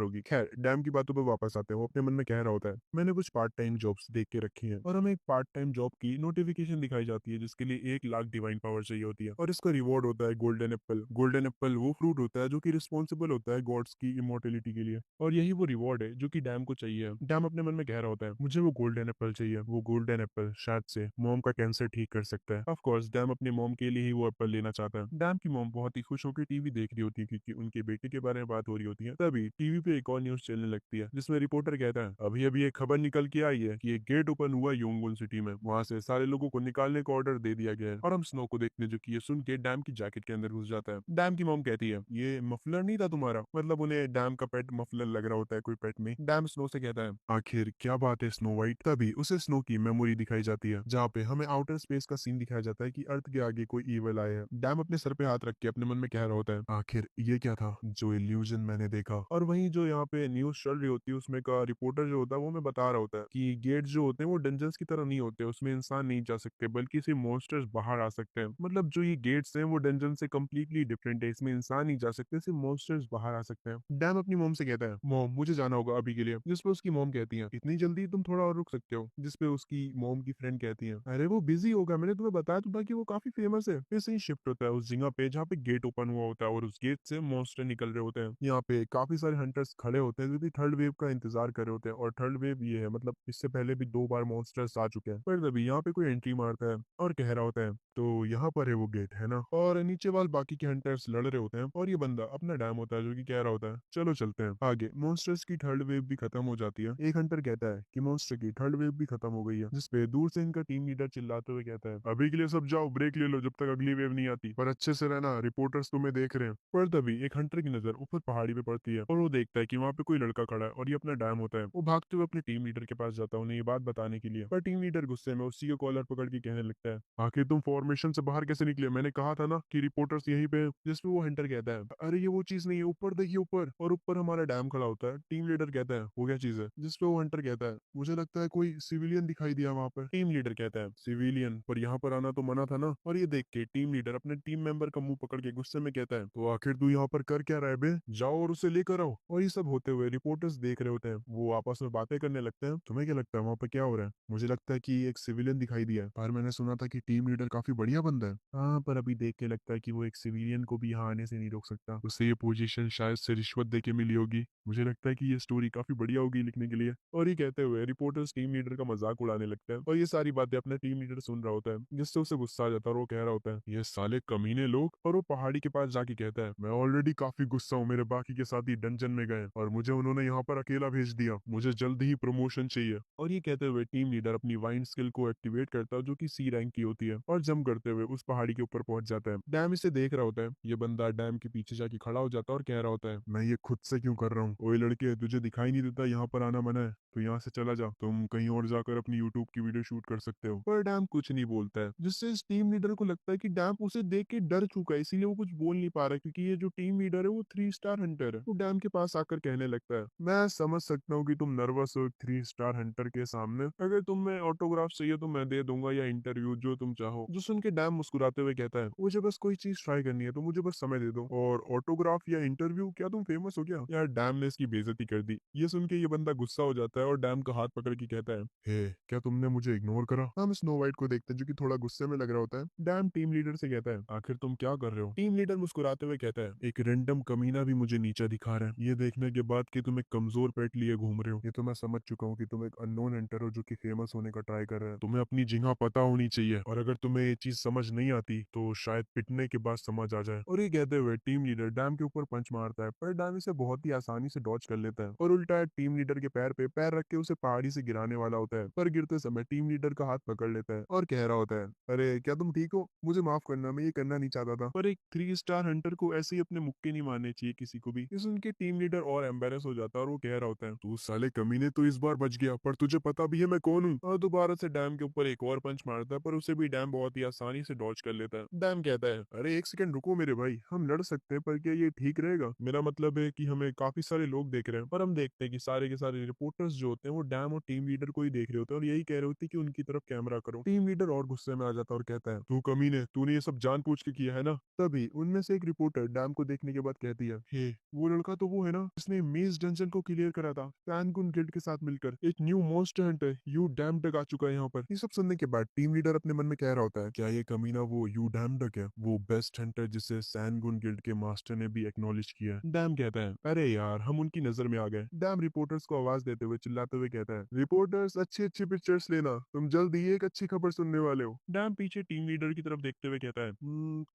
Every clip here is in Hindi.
होगी। खैर डैम की बातों पे वापस आते हैं। वो अपने मन में कह रहा होता है मैंने कुछ पार्ट टाइम जॉब्स देख के रखी हैं और हमें एक पार्ट टाइम जॉब की नोटिफिकेशन दिखाई जाती है जिसके लिए 1 लाख डिवाइन पावर चाहिए होती है और इसका रिवॉर्ड होता है गोल्डन एप्पल। गोल्डन एप्पल वो फ्रूट होता है जो कि रिस्पॉन्सिबल होता है गॉड्स की इमोर्टेलिटी के लिए और यही वो रिवॉर्ड है जो कि डैम को चाहिए। डैम अपने मन में कह रहा होता है मुझे वो गोल्डन एप्पल चाहिए। वो गोल्डन एप्पल शायद से मॉम का कैंसर ठीक कर सकता है। ऑफ कोर्स डैम अपनी मॉम के लिए ही वो एप्पल लेना चाहता है। डैम की मॉम बहुत ही खुश होकर टीवी देख रही होती है क्योंकि उनके बेटे के बारे में बात हो रही होती है। तभी टीवी पे एक और न्यूज चलने लगती है जिसमें रिपोर्टर कहता है अभी अभी एक खबर निकल के आई है कि एक गेट ओपन हुआ योंगुन सिटी में। वहां से सारे लोगों को निकालने का ऑर्डर दे दिया गया है और हम स्नो को देखने जो कि ये सुन के डैम की जैकेट के अंदर घुस जाता है। डैम की मॉम कहती है ये मफलर नहीं था तुम्हारा। मतलब उन्हें डैम का पेट मफलर लग रहा होता है कोई पेट में। डैम स्नो से कहता है आखिर क्या बात है स्नो वाइट। तभी उसे स्नो की मेमोरी दिखाई जाती है जहाँ पे हमें आउटर स्पेस का सीन दिखाया जाता है कि अर्थ के आगे कोई ईवल आया है। डैम अपने सर पे हाथ रख के अपने मन में कह रहा होता है आखिर ये क्या था जो इल्यूजन मैंने देखा। और वहीं जो यहाँ पे न्यूज चल रही होती है उसमें का रिपोर्टर जो होता है वो हमें बता रहा होता है कि गेट जो होते हैं वो डंजन्स की तरह नहीं होते। उसमें इंसान नहीं जा सकते बल्कि सिर्फ मॉन्स्टर्स बाहर आ सकते हैं। मतलब जो ये गेट्स हैं वो डंजन से कम्प्लीटली डिफरेंट है। इसमें इंसान नहीं जा सकते सिर्फ मॉन्स्टर्स बाहर आ सकते हैं। डैम अपनी मोम से कहता है मोम मुझे जाना होगा अभी के लिए। जिसपे उसकी मोम कहती है इतनी जल्दी तुम थोड़ा और रुक सकते हो। जिसपे उसकी मोम की फ्रेंड कहती है अरे वो बिजी होगा मैंने तुम्हें बताया तो था कि वो काफी फेमस है। फिर से ही शिफ्ट होता है उस जगह पे जहाँ पे गेट ओपन हुआ होता है और उस गेट से मॉन्स्टर निकल रहे होते हैं। यहाँ पे काफी सारे हंटर्स खड़े होते हैं जो कि थर्ड वेव का इंतजार कर रहे होते हैं और थर्ड वेव ये है मतलब इससे पहले भी 2 बार मॉन्स्टर्स आ चुके हैं। पर तभी यहाँ पे कोई एंट्री मारता है और कह रहा होता है तो यहाँ पर है वो गेट है ना। और नीचे वाल बाकी के हंटर्स लड़ रहे होते हैं और ये बंदा अपना डैम होता है जो कि कह रहा होता है चलो चलते हैं आगे। मॉन्स्टर्स की थर्ड वेव भी खत्म हो जाती है। एक हंटर कहता है कि मॉन्स्टर की थर्ड वेव भी खत्म हो गई है जिसपे दूर से इनका टीम लीडर चिल्लाते हुए कहता है अभी के लिए सब जाओ ब्रेक ले लो जब तक अगली वेव नहीं आती पर अच्छे से रहना रिपोर्टर्स तुम्हें देख रहे हैं। पर तभी एक हंटर की नजर ऊपर पहाड़ी पे पड़ती है और वो देखता है कि वहाँ पे कोई लड़का खड़ा है और ये अपना डैम होता है। वो भागते हुए अपने टीम लीडर के पास जाता है उन्हें ये बात बताने के लिए। पर टीम लीडर गुस्से में उसी को कॉलर पकड़ के कहने लगता है आखिर तुम फॉर्मेशन से बाहर कैसे निकले। मैंने कहा था ना कि रिपोर्टर्स यहीं पे हैं। जिसपे वो हंटर कहता है अरे ये वो चीज नहीं है ऊपर देखिए ऊपर। और ऊपर हमारा डैम खड़ा होता है। टीम लीडर कहता है वो क्या चीज है। जिसपे वो हंटर कहता है मुझे लगता है कोई सिविलियन दिखाई दिया वहां पर। टीम लीडर कहता है सिविलियन पर यहाँ पर आना तो मना था ना। और ये देख के टीम लीडर अपने टीम मेंबर का मुंह पकड़ के गुस्से में कहता है तो आखिर तू यहाँ पर कर क्या रहा है बे। जाओ और उसे लेकर आओ। और ये सब होते हुए रिपोर्टर्स देख रहे होते हैं। वो आपस में बातें करने लगते हैं तुम्हें क्या लगता है वहां पर क्या हो रहा है। मुझे लगता है कि एक सिविलियन दिखाई दिया है पर मैंने सुना था कि टीम लीडर काफी बढ़िया बंदा है। हाँ पर अभी देख के लगता है कि वो एक सिविलियन को भी यहाँ आने से नहीं रोक सकता। उसे ये पोजीशन शायद से रिश्वत दे के मिली होगी। मुझे लगता है कि ये स्टोरी काफी बढ़िया होगी लिखने के लिए। और ये कहते हुए रिपोर्टर्स टीम लीडर का मजाक उड़ाने लगते हैं और ये सारी बातें अपना टीम लीडर सुन रहा होता है जिससे उसे गुस्सा आ जाता है और वो कह रहा होता है ये साले कमीने लोग। और वो पहाड़ी के पास जाके कहता है मैं ऑलरेडी काफी गुस्सा हूँ। मेरे बाकी के साथी डंजन में गए और मुझे उन्होंने यहाँ पर अकेला भेज दिया। मुझे जल्द ही प्रमोशन चाहिए। और ये कहते हुए टीम लीडर अपनी वाइन स्किल को एक्टिवेट करता है जो कि सी रैंक की होती है और जंप करते हुए उस पहाड़ी के ऊपर पहुंच जाता है। डैम इसे देख रहा होता है। ये बंदा डैम के पीछे जाके खड़ा हो जाता है और कह रहा होता है मैं ये खुद से क्यों कर रहा हूँ। ओए लड़के तुझे दिखाई नहीं देता यहाँ पर आना मना है तो यहाँ से चला जा। तुम कहीं और जाकर अपनी यूट्यूब की वीडियो शूट कर सकते हो। पर डैम कुछ नहीं बोलता है जिससे इस टीम लीडर को लगता है कि डैम उसे देख के डर चुका है इसीलिए वो कुछ बोल नहीं पा रहा है, क्योंकि ये जो टीम लीडर है वो 3 स्टार हंटर है। वो डैम के पास आकर कहने लगता है मैं समझ सकता हूँ कि तुम नर्वस हो 3 स्टार हंटर के सामने। अगर तुम्हें ऑटोग्राफ चाहिए तो मैं दे दूंगा या इंटरव्यू जो तुम चाहो। जो सुन के डैम मुस्कुराते हुए कहता है मुझे बस कोई चीज ट्राई करनी है तो मुझे बस समय दे दो। और ऑटोग्राफ या इंटरव्यू क्या तुम फेमस हो क्या। यार डैम ने इसकी बेइज्जती कर दी। ये सुन के ये बंदा गुस्सा हो जाता है और डैम का हाथ पकड़ के कहता है हे क्या तुमने मुझे इग्नोर करा। हम स्नो वाइट को देखते हैं जो कि थोड़ा गुस्से में लग रहा होता है। डैम टीम लीडर से कहता है आखिर तुम क्या कर रहे हो। टीम लीडर मुस्कुराते हुए कहता है एक रैंडम कमीना भी मुझे नीचा दिखा रहा है। ये देखने के बाद कि तुम एक कमजोर पेट लिए घूम रहे हो ये तो मैं समझ चुका हूँ कि तुम एक अननोन एंटर हो जो कि फेमस होने का ट्राई कर रहे हैं। तुम्हें अपनी जगह पता होनी चाहिए और अगर तुम्हें ये चीज समझ नहीं आती तो शायद पिटने के बाद समझ आ जाए। और ये कहते हुए टीम लीडर डैम के ऊपर पंच मारता है पर डैम इसे बहुत ही आसानी से डॉज कर लेता है और उल्टा टीम लीडर के पैर पे पैर रख के उसे पहाड़ी से गिराने वाला होता है। पर गिरते समय टीम लीडर का हाथ पकड़ लेता है और कह रहा होता है अरे क्या तुम ठीक हो। मुझे माफ करना मैं ये करना नहीं चाहता था। पर एक 3 स्टार हंटर को ऐसे ही अपने मुक्के नहीं मारने चाहिए किसी को भी। इस उनके टीम लीडर और एम्बेरस हो जाता है और वो कह रहा होता है तू साले कमीने तो इस बार बच गया पर तुझे पता भी है मैं कौन हूँ। और दोबारा से डैम के ऊपर एक और पंच मारता है पर उसे भी डैम बहुत ही आसानी से डॉज कर लेता है। डैम कहता है अरे एक सेकंड रुको मेरे भाई हम लड़ सकते हैं पर क्या ये ठीक रहेगा। मेरा मतलब है कि हमें काफी सारे लोग देख रहे हैं पर हम देखते हैं कि सारे के सारे रिपोर्टर्स जो होते हैं वो डैम और टीम लीडर को ही देख रहे होते हैं और यही कह रहे होते हैं कि उनकी तरफ कैमरा करो। टीम लीडर और गुस्से में आ जाता है और कहता है तू कमीने तूने ये सब जानबूझ के किया है ना। तभी उनमें से एक रिपोर्टर डैम को देखने के बाद कहती है हे वो लड़का तो वो है ना जिसने मेज डंजन को क्लियर करा था सैनगुन गिल्ड के साथ मिलकर। एक न्यू मॉन्स्टर हंटर यू डैम आ चुका है यहाँ पर। ये सब सुनने के बाद टीम लीडर अपने मन में कह रहा होता है, क्या ये कमीना वो यू डैम है, वो बेस्ट हंटर जिसे सैनगुन गिल्ड के मास्टर ने भी एक्नॉलेज किया है। डैम कहता है, अरे यार हम उनकी नजर में आ गए। डैम रिपोर्टर्स को आवाज देते हुए चिल्लाते हुए कहता है, रिपोर्टर्स अच्छी अच्छी पिक्चर्स लेना, तुम जल्द ही एक अच्छी खबर सुनने वाले हो। डैम पीछे टीम लीडर की तरफ देखते हुए कहता है,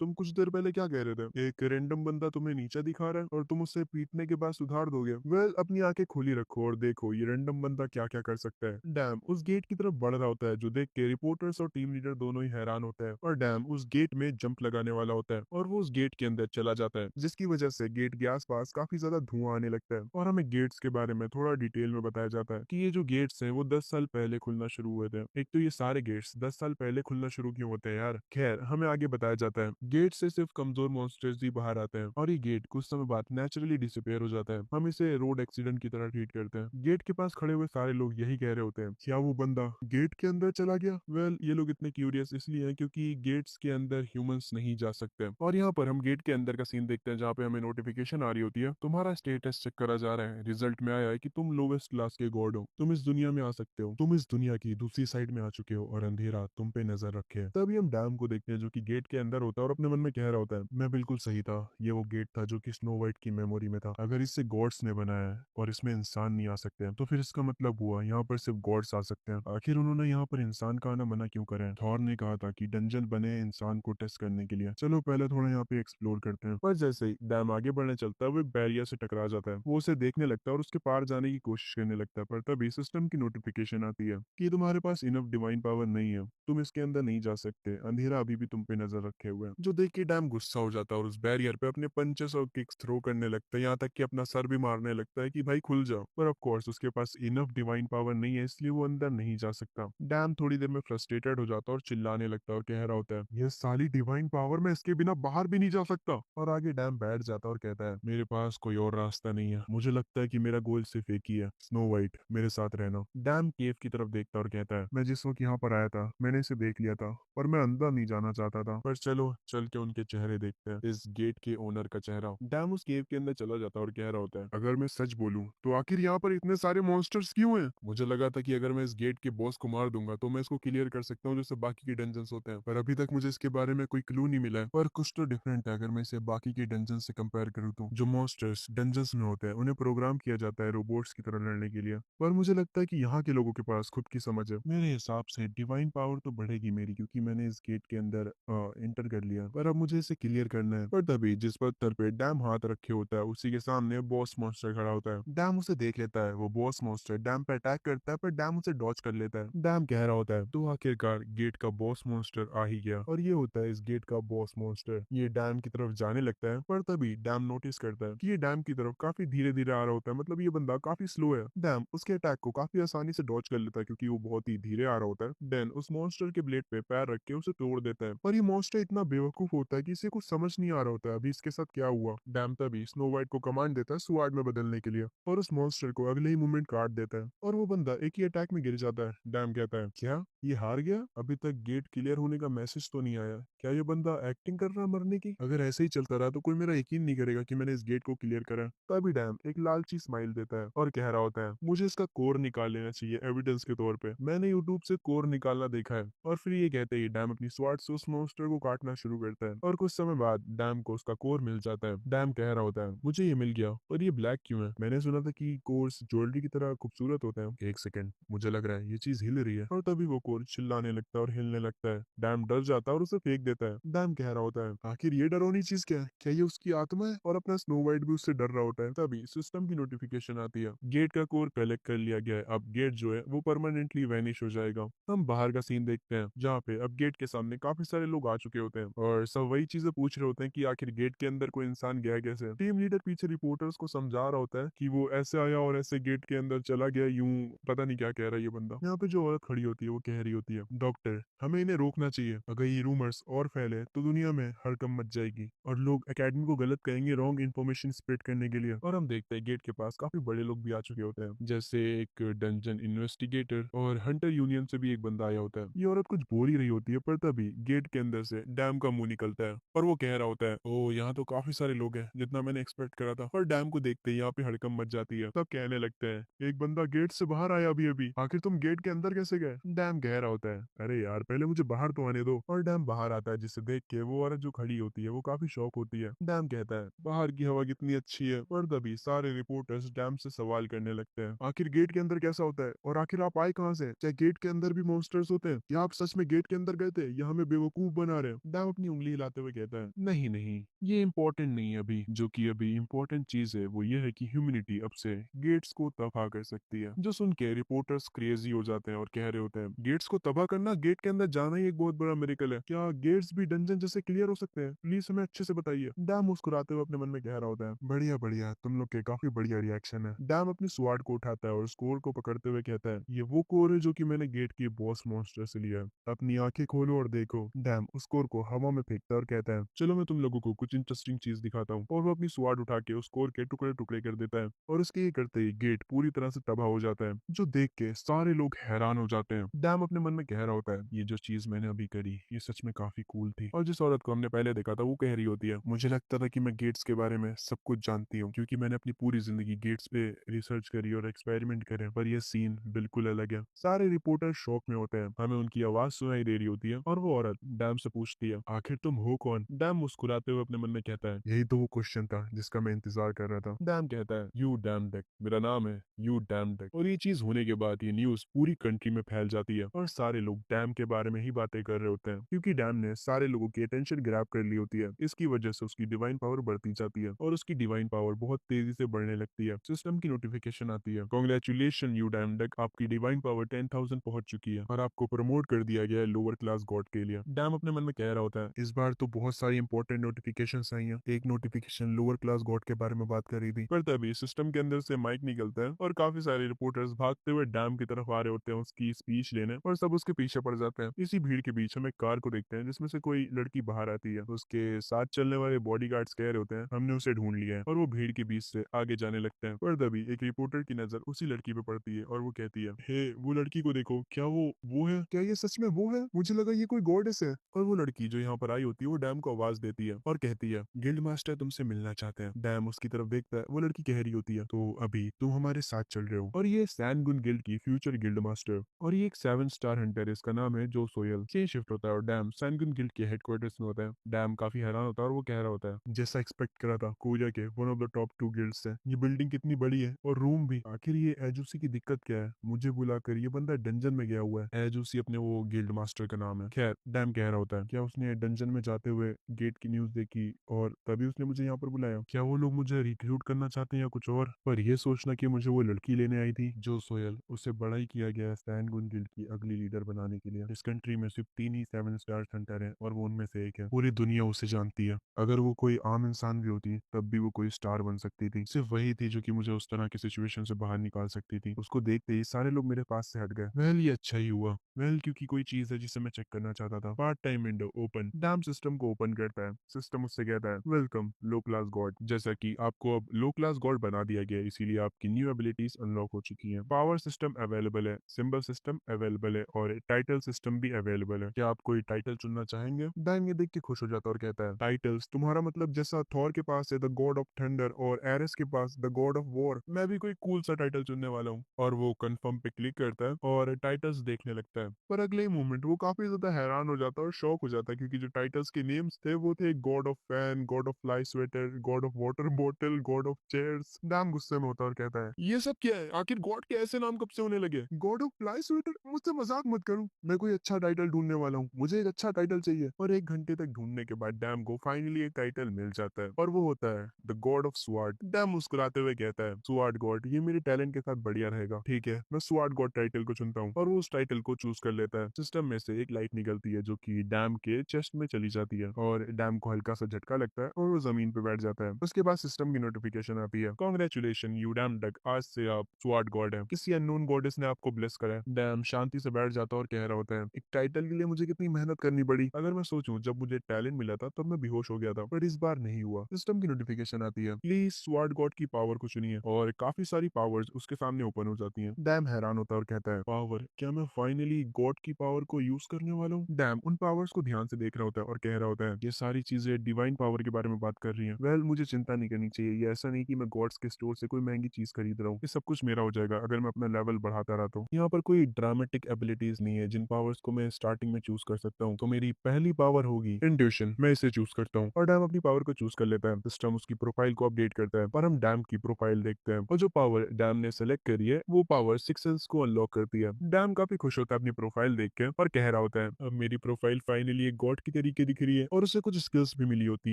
तुम कुछ देर पहले क्या कह रहे थे, एक रैंडम बंदा तुम्हें नीचा दिखा रहा है और तुम उससे पीटने के बाद सुधार दोगे। वेल अपनी आंखें खुली रखो और देखो ये रैंडम बंदा क्या क्या कर सकता है। डैम उस गेट की तरफ बढ़ रहा होता है, जो देख के रिपोर्टर्स और टीम लीडर दोनों ही हैरान होता है। और डैम उस गेट में जंप लगाने वाला होता है और वो उस गेट के अंदर चला जाता है, जिसकी वजह से गेट के आसपास काफी ज्यादा धुआं आने लगता है। और हमें गेट्स के बारे में थोड़ा डिटेल में बताया जाता है कि ये जो गेट्स हैं वो 10 साल पहले खुलना शुरू हुए थे। एक तो ये सारे गेट्स 10 साल पहले खुलना शुरू क्यों होते हैं यार। खैर हमें आगे बताया जाता है गेट से सिर्फ कमजोर मॉन्स्टर्स ही बाहर आते हैं और ये गेट कुछ समय बाद नेचुरली डिसअपेयर हो जाता है। हम इसे रोड एक्सीडेंट की तरह ट्रीट करते हैं। गेट के पास खड़े हुए सारे लोग यही कह रहे होते हैं, क्या वो बंदा गेट के अंदर चला गया। वेल ये लोग इतने क्यूरियस इसलिए हैं क्योंकि गेट्स के अंदर ह्यूमंस नहीं जा सकते। और यहाँ पर हम गेट के अंदर का सीन देखते हैं जहाँ पे हमें नोटिफिकेशन आ रही होती है, तुम्हारा स्टेटस चेक करा जा रहा है, रिजल्ट में आया है कि तुम लोवेस्ट क्लास के गॉड हो, तुम इस दुनिया में आ सकते हो, तुम इस दुनिया की दूसरी साइड में आ चुके हो और अंधेरा तुम पे नजर रखे है। तभी हम डैम को देखते हैं जो कि गेट के अंदर होता है और अपने मन में कह रहा होता है, मैं बिल्कुल सही था, ये वो गेट था जो कि स्नो वाइट की मेमोरी में था। अगर इसे गॉड्स ने बनाया है और इसमें इंसान नहीं आ सकते हैं तो फिर इसका मतलब हुआ यहाँ पर सिर्फ गॉड्स आ सकते हैं। आखिर उन्होंने यहाँ पर इंसान का आना मना क्यों करें। थॉर ने कहा था कि डंजन बने इंसान को टेस्ट करने के लिए, चलो पहले थोड़ा यहाँ पे एक्सप्लोर करते हैं। पर जैसे ही डैम आगे बढ़ने चलता है वो बैरियर से टकरा जाता है। वो उसे देखने लगता है और उसके पार जाने की कोशिश करने लगता है, पर तभी सिस्टम की नोटिफिकेशन आती है कि तुम्हारे पास इनफ डिवाइन पावर नहीं है, तुम इसके अंदर नहीं जा सकते, अंधेरा अभी भी तुम पे नजर रखे हुए है। जो देख के डैम गुस्सा हो जाता है और उस बैरियर पे अपने पंचेस और किक्स थ्रो करने लगता है, यहाँ तक कि अपना सर भी मारने लगता है कि भाई खुल जाओ। पर ऑफ कोर्स उसके पास इनफ डिवाइन पावर नहीं है, इसलिए वो अंदर नहीं जा सकता। डैम थोड़ी देर में फ्रस्ट्रेटेड हो जाता है और चिल्लाने लगता है और कह रहा होता है, ये साली डिवाइन पावर में इसके बिना बाहर भी नहीं जा सकता। और आगे डैम बैठ जाता है और कहता है, मेरे पास कोई और रास्ता नहीं है, मुझे लगता है कि मेरा गोल सिर्फ एक ही है, स्नो वाइट मेरे साथ रहना। डैम केव की तरफ देखता है और कहता है, मैं जिस वक्त यहाँ पर आया था मैंने इसे देख लिया था पर मैं अंदर नहीं जाना चाहता था, पर चलो चल के उनके चेहरे देखते हैं। इस गेट के ओनर का चेहरा। डैम उस केव के अंदर चला जाता है और कह रहा होता है, अगर मैं सच बोलूं तो आखिर यहाँ पर इतने सारे मॉन्स्टर्स क्यों हैं। मुझे लगा था कि अगर मैं इस गेट के बॉस को मार दूंगा तो मैं इसको क्लियर कर सकता हूँ जैसे बाकी के डंजन्स होते हैं, पर अभी तक मुझे इसके बारे में कोई क्लू नहीं मिला है। पर कुछ तो डिफरेंट है अगर मैं इसे बाकी के डंजन से कंपेयर करूँ तो। जो मॉन्स्टर्स डंजन्स में होते हैं उन्हें प्रोग्राम किया जाता है रोबोट्स की तरह लड़ने के लिए, पर मुझे लगता है कि यहाँ के लोगों के पास खुद की समझ है। मेरे हिसाब से डिवाइन पावर तो बढ़ेगी मेरी क्योंकि मैंने इस गेट के अंदर एंटर कर लिया, पर अब मुझे इसे क्लियर करना है। पर तभी जिस पत्थर पे डैम हाथ रखे होता है उसी के सामने बॉस मॉन्स्टर खड़ा होता है। डैम उसे देख लेता है, वो बॉस मॉन्स्टर डैम पे अटैक करता है पर डैम उसे डॉच कर लेता है। डैम कह रहा होता है, तो आखिरकार गेट का बॉस मॉन्स्टर आ ही गया। और ये होता है इस गेट का बॉस मॉन्स्टर। ये डैम की तरफ जाने लगता है पर तभी डैम नोटिस करता है कि ये डैम की तरफ काफी धीरे धीरे आ रहा होता है, मतलब ये बंदा काफी स्लो है। डैम उसके अटैक को काफी आसानी से डॉच कर लेता है क्योंकि वो बहुत ही धीरे आ रहा होता है। डैन उस मॉन्स्टर के ब्लेड पे पैर रख के उसे तोड़ देता है, पर ये मॉन्स्टर इतना बेवकूफ होता है कि इसे कुछ समझ नहीं आ रहा होता है अभी इसके साथ क्या हुआ। डैम तभी स्नो वाइट को कमांड देता है स्वॉर्ड में बदलने के लिए और उस मॉन्स्टर को अगले ही मोमेंट काट देता है और वो बंदा एक ही अटैक में गिर जाता है। डैम कहता है, क्या ये हार गया, अभी तक गेट क्लियर होने का मैसेज तो नहीं आया, क्या ये बंदा एक्टिंग कर रहा मरने की। अगर ऐसे ही चलता रहा तो कोई मेरा यकीन नहीं करेगा कि मैंने इस गेट को क्लियर करा। तभी डैम एक लालची स्माइल देता है और कह रहा होता है, मुझे इसका कोर निकाल लेना चाहिए एविडेंस के तौर पे, मैंने यूट्यूब से कोर निकालना देखा है। और फिर ये कहते ही डैम अपनी स्वॉर्ड से उस मॉन्स्टर को काटना शुरू करता है और कुछ समय बाद डैम को उसका कोर मिल जाता है। डैम कह रहा होता है, मुझे ये मिल गया, और ये ब्लैक क्यों है, मैंने सुना था कि कोर्स ज्वेलरी की तरह खूबसूरत होते हैं। एक सेकंड, मुझे लग रहा है ये चीज हिल रही है। और तभी वो कोर चिल्लाने लगता है और हिलने लगता है। डैम डर जाता है और उसे फेंक देता है। डैम कह रहा होता है, आखिर ये डरावनी चीज क्या है, क्या ये उसकी आत्मा है। और अपना स्नो वाइट भी उससे डर रहा होता है। तभी सिस्टम की नोटिफिकेशन आती है, गेट का कोर कलेक्ट कर लिया गया है, अब गेट जो है वो परमानेंटली वैनिश हो जाएगा। हम बाहर का सीन देखते हैं जहाँ पे अब गेट के सामने काफी सारे लोग आ चुके होते हैं और सब वही चीजें पूछ रहे होते हैं कि आखिर गेट के अंदर कोई इंसान गया कैसे। टीम लीडर पीछे रिपोर्टर्स को समझा रहा होता है कि वो ऐसे आया और ऐसे गेट के अंदर चला गया, यूं पता नहीं क्या कह रहा है ये बंदा। यहाँ पे जो औरत खड़ी होती है वो कह रही होती है, डॉक्टर हमें इन्हें रोकना चाहिए, अगर ये रूमर्स और फैले तो दुनिया में हड़कंप मच जाएगी और लोग एकेडमी को गलत कहेंगे रॉन्ग इन्फॉर्मेशन स्प्रेड करने के लिए। और हम देखते हैं गेट के पास काफी बड़े लोग भी आ चुके होते हैं, जैसे एक डंजन इन्वेस्टिगेटर और हंटर यूनियन से भी एक बंदा आया होता है। ये औरत कुछ बोल ही रही होती है पर तभी गेट के अंदर से डैम का मुंह निकलता है और वो कह रहा होता है, ओ यहाँ तो काफी सारे लोग हैं जितना मैंने एक्सपेक्ट करा था। पर डैम को देखते ही यहाँ पे हड़कंप मच जाती है। तब कहने लगते हैं, एक बंदा गेट से बाहर आया अभी अभी, आखिर तुम गेट के अंदर कैसे गए? डैम कह रहा होता है, अरे यार पहले मुझे बाहर तो आने दो। और डैम बाहर आता है, जिसे देख के वो औरत जो खड़ी होती है वो काफी शौक होती है। डैम कहता है, बाहर की हवा कितनी अच्छी है। और तभी सारे रिपोर्टर्स डैम से सवाल करने लगते हैं, आखिर गेट के अंदर कैसा होता है, और आखिर आप आए कहाँ से? क्या गेट के अंदर भी मॉन्स्टर्स होते हैं, या आप सच में गेट के अंदर गए थे, या हमें बेवकूफ बना रहे हैं? डैम अपनी उंगली हिलाते हुए कहता है, नहीं नहीं, ये इम्पोर्टेंट नहीं है अभी। जो कि अभी इम्पोर्टेंट चीज है वो ये है कि ह्यूमैनिटी अब से गेट्स को तबाह कर सकती है। जो सुन के रिपोर्टर्स क्रेजी हो जाते हैं और कह रहे होते हैं, गेट्स को तबाह करना, गेट के अंदर जाना ही एक बहुत बड़ा मिरेकल है। क्या गेट्स भी डंजन जैसे क्लियर हो सकते हैं? प्लीज हमें अच्छे से बताइए। डैम मुस्कुराते हुए अपने मन में कह रहा होता है, बढ़िया बढ़िया, तुम लोग के काफी बढ़िया रिएक्शन है। डैम अपनी स्वाड को उठाता है और उस कोर को पकड़ते हुए कहता है, ये वो कोर है जो कि मैंने गेट के बॉस मॉन्स्टर से लिया है। अपनी आंखें खोलो और देखो। डैम उस कोर को हवा में फेंकता है और कहता है, चलो मैं तुम लोगों को कुछ इंटरेस्टिंग चीज दिखाता हूँ। और वो अपनी स्वाड उठा के उस कोर के टुकड़े टुकड़े कर देता है, और उसके ये करते ही गेट पूरी तरह से तबाह हो जाता है, जो देख के सारे लोग हैरान हो जाते हैं। डैम अपने मन में कह रहा होता है, ये जो चीज मैंने अभी करी ये सच में काफी कूल थी। और जिस औरत को हमने पहले देखा था वो कह रही होती है, मुझे लगता था कि मैं गेट्स के बारे में सब कुछ जानती हूँ, क्योंकि मैंने अपनी पूरी जिंदगी गेट्स पे रिसर्च करी और एक्सपेरिमेंट करे, पर यह सीन बिल्कुल अलग है। सारे रिपोर्टर शौक में होते हैं। हमें उनकी आवाज सुनाई दे रही होती है, और वो औरत डैम से पूछती है, आखिर तुम हो कौन? डैम मुस्कुराते हुए अपने मन में कहता है, यही तो वो क्वेश्चन था जिसका मैं इंतजार कर रहा था। डैम कहता है, यू डैम डेक, मेरा नाम है यू डैम डेक। और ये चीज होने के बाद ये न्यूज पूरी कंट्री में फैल जाती है, और सारे लोग डैम के बारे में ही बातें कर रहे होते हैं, क्योंकि डैम ने सारे लोगों की अटेंशन ग्रैब कर ली होती है। इसकी वजह से उसकी डिवाइन पावर बढ़ती जाती है, और उसकी डिवाइन पावर बहुत तेजी से बढ़ने लगती है। सिस्टम की नोटिफिकेशन आती है, कॉन्ग्रेचुलेशन यू डैम डेक, आपकी डिवाइन पावर 10,000 पहुंच चुकी है, और आपको प्रमोट कर दिया गया है लोअर क्लास गॉड के लिए। डैम अपने मन में कह रहा होता है, इस बार तो बहुत सारी इंपॉर्टेंट नोटिफिकेशंस आई हैं। एक नोटिफिकेशन लोअर क्लास गॉड के बारे में बात कर रही थी। पर तभी सिस्टम के अंदर से माइक निकलता है, और काफी सारे रिपोर्टर्स भागते हुए डैम की तरफ आ रहे होते हैं उसकी स्पीच लेने, और सब उसके पीछे पड़ जाते हैं। इसी भीड़ के बीच हम एक कार को देखते हैं, जिसमें से कोई लड़की बाहर आती है। उसके साथ चलने वाले बॉडीगार्ड्स कह रहे होते हैं, हमने उसे ढूंढ लिया है, और वो भीड़ के बीच से आगे जाने लगते हैं। पर तभी एक रिपोर्टर की नजर उसी लड़की पे पड़ती है, और वो कहती है, हे वो लड़की को देखो, क्या वो है? क्या ये सच में वो है? मुझे लगा ये कोई गॉडेस है। और वो लड़की जो यहाँ पर आई होती है वो डैम को आवाज देती है और कहती है, गिल्ड मास्टर तुमसे मिलना चाहते हैं। डैम उसकी तरफ देखता है, वो लड़की कह रही होती है, तो अभी तुम हमारे साथ चल रहे हो। और ये सैनगुन गिल्ड की फ्यूचर गिल्ड मास्टर, और ये एक 7 स्टार हंटर है, इसका नाम है जो सोयल। चेंज शिफ्ट होता है और डैम सैनगुन गिल्ड के हेडक्वार्टर्स में होता है। डैम काफी हैरान होता है, और वो कह रहा होता है, जैसा एक्सपेक्ट करा था, कोरिया के one of the top 2 guilds है। ये बिल्डिंग कितनी बड़ी है, और रूम भी। आखिर ये एजूसी की दिक्कत क्या है, मुझे बुलाकर? ये बंदा डंजन में गया हुआ है। एजूसी अपने वो गिल्ड मास्टर का नाम है। खैर, डैम कह रहा होता है, क्या उसने डंजन में जाते हुए गेट की न्यूज देखी और तभी उसने मुझे यहाँ पर बुलाया? क्या वो लोग मुझे रिक्रूट करना चाहते हैं या कुछ और? पर ये सोचना कि मुझे वो लड़की लेने आई थी जो सोयल, उसे बड़ा ही किया गया है सैनगुन गिल्ड की अगली लीडर बनाने के लिए। इस कंट्री में सिर्फ 3 ही 7 स्टार हंटर है, और वो उनमें से एक है। पूरी दुनिया उसे जानती है। अगर वो कोई आम इंसान भी होती तब भी वो कोई स्टार बन सकती थी। सिर्फ वही थी जो कि मुझे उस तरह की सिचुएशन से बाहर निकाल सकती थी। उसको देखते ही सारे लोग मेरे पास से हट गए। वेल, ये अच्छा ही हुआ। वेल, क्योंकि कोई चीज है जिसे मैं चेक करना चाहता था। Part time window open. Dam system को ओपन करता है। सिस्टम उससे कहता है, वेलकम लो क्लास गॉड। जैसा कि आपको अब लो क्लास गॉड बना दिया गया है, इसीलिए आपकी न्यू एबिलिटीज अनलॉक हो चुकी हैं। पावर सिस्टम अवेलेबल है, सिंबल सिस्टम अवेलेबल है, और टाइटल सिस्टम भी अवेलेबल है। क्या आप कोई टाइटल चुनना चाहेंगे? डैम ये देख के खुश हो जाता है और कहता है, टाइटल्स? तुम्हारा मतलब जैसा थॉर के पास है द गॉड ऑफ थंडर और एरिस के पास द गॉड ऑफ वॉर, मैं भी कोई कूल सा टाइटल चुनने वाला हूँ। और वो कंफर्म पे क्लिक करता है और टाइटल्स देखने लगता है। पर अगले ही मोमेंट वो काफी ज्यादा हैरान हो जाता है और शॉक हो जाता है, क्योंकि जो टाइटल्स के नेम्स थे वो थे God of fan, God of fly sweater, God of water bottle, God of chairs. Dam गुस्से में होता है और कहता है, ये सब क्या है? आखिर गॉड के ऐसे नाम कब से होने लगे? God of fly sweater? मुझसे मजाक मत करो, मैं कोई अच्छा टाइटल ढूंढने वाला हूँ, मुझे एक अच्छा टाइटल चाहिए। और 1 घंटे तक ढूंढने के बाद डैम को फाइनली एक टाइटल मिल जाता है, और वो होता है द गॉड ऑफ स्वाड। डैम मुस्कुराते हुए कहता है, स्वाड गॉड, ये मेरे टैलेंट के साथ बढ़िया रहेगा। ठीक है, मैं स्वाड गॉड टाइटल को चुनता हूँ। और वो उस टाइटल को चूज कर लेता है। सिस्टम में से एक लाइट निकलती है जो कि डैम के चेस्ट में चली जाती है, और डैम को हल्का सा झटका लगता है और वो जमीन पे बैठ जाता है। उसके बाद सिस्टम की नोटिफिकेशन आती है, कॉन्ग्रेचुलेशन यू डैम डक, आज से आप स्वाड गॉड है, किसी अननोन गॉडेस ने आपको ब्लेस करा है। डैम शांति से बैठ जाता है और कह रहा होता है, एक टाइटल के लिए मुझे कितनी मेहनत करनी पड़ी। अगर मैं सोचूं, जब मुझे टैलेंट मिला था तब मैं बेहोश हो गया था, पर इस बार नहीं हुआ। सिस्टम की नोटिफिकेशन आती है, प्लीज स्वाड गॉड की पावर को चुनिए, और काफी सारी पावर्स उसके सामने ओपन हो जाती हैं। डैम हैरान होता है और कहता है, पावर? क्या मैं फाइनली गॉड की पावर को यूज करने वाला हूँ? डैम उन पावर्स को ध्यान से देख रहा होता है और कह रहा होता है, ये सारी चीजें डिवाइन पावर के बारे में बात कर रही हैं। वेल, मुझे चिंता नहीं करनी चाहिए ये ऐसा नहीं कि मैं गॉड्स के स्टोर से कोई महंगी चीज खरीद रहा हूँ, ये सब कुछ मेरा हो जाएगा अगर मैं अपना लेवल बढ़ाता रहता हूँ। यहाँ पर कोई ड्रामेटिक एबिलिटीज नहीं है जिन पावर्स को मैं स्टार्टिंग में चूज कर सकता हूँ। तो मेरी पहली पावर होगी इंट्यूशन, मैं इसे चूज करता हूँ और डैम अपनी पावर को चूज कर लेता है। सिस्टम उसकी प्रोफाइल को अपडेट करता है पर हम डैम की प्रोफाइल देखते हैं और जो पावर डैम ने सेलेक्ट करी है वो पावर सिक्स सेंस को अनलॉक करती है। डैम काफी खुश होता है अपनी प्रोफाइल देख के और कह रहा होता है अब मेरी प्रोफाइल फाइनली एक गॉड की तरीके दिख रही है और उसे कुछ स्किल्स भी मिली होती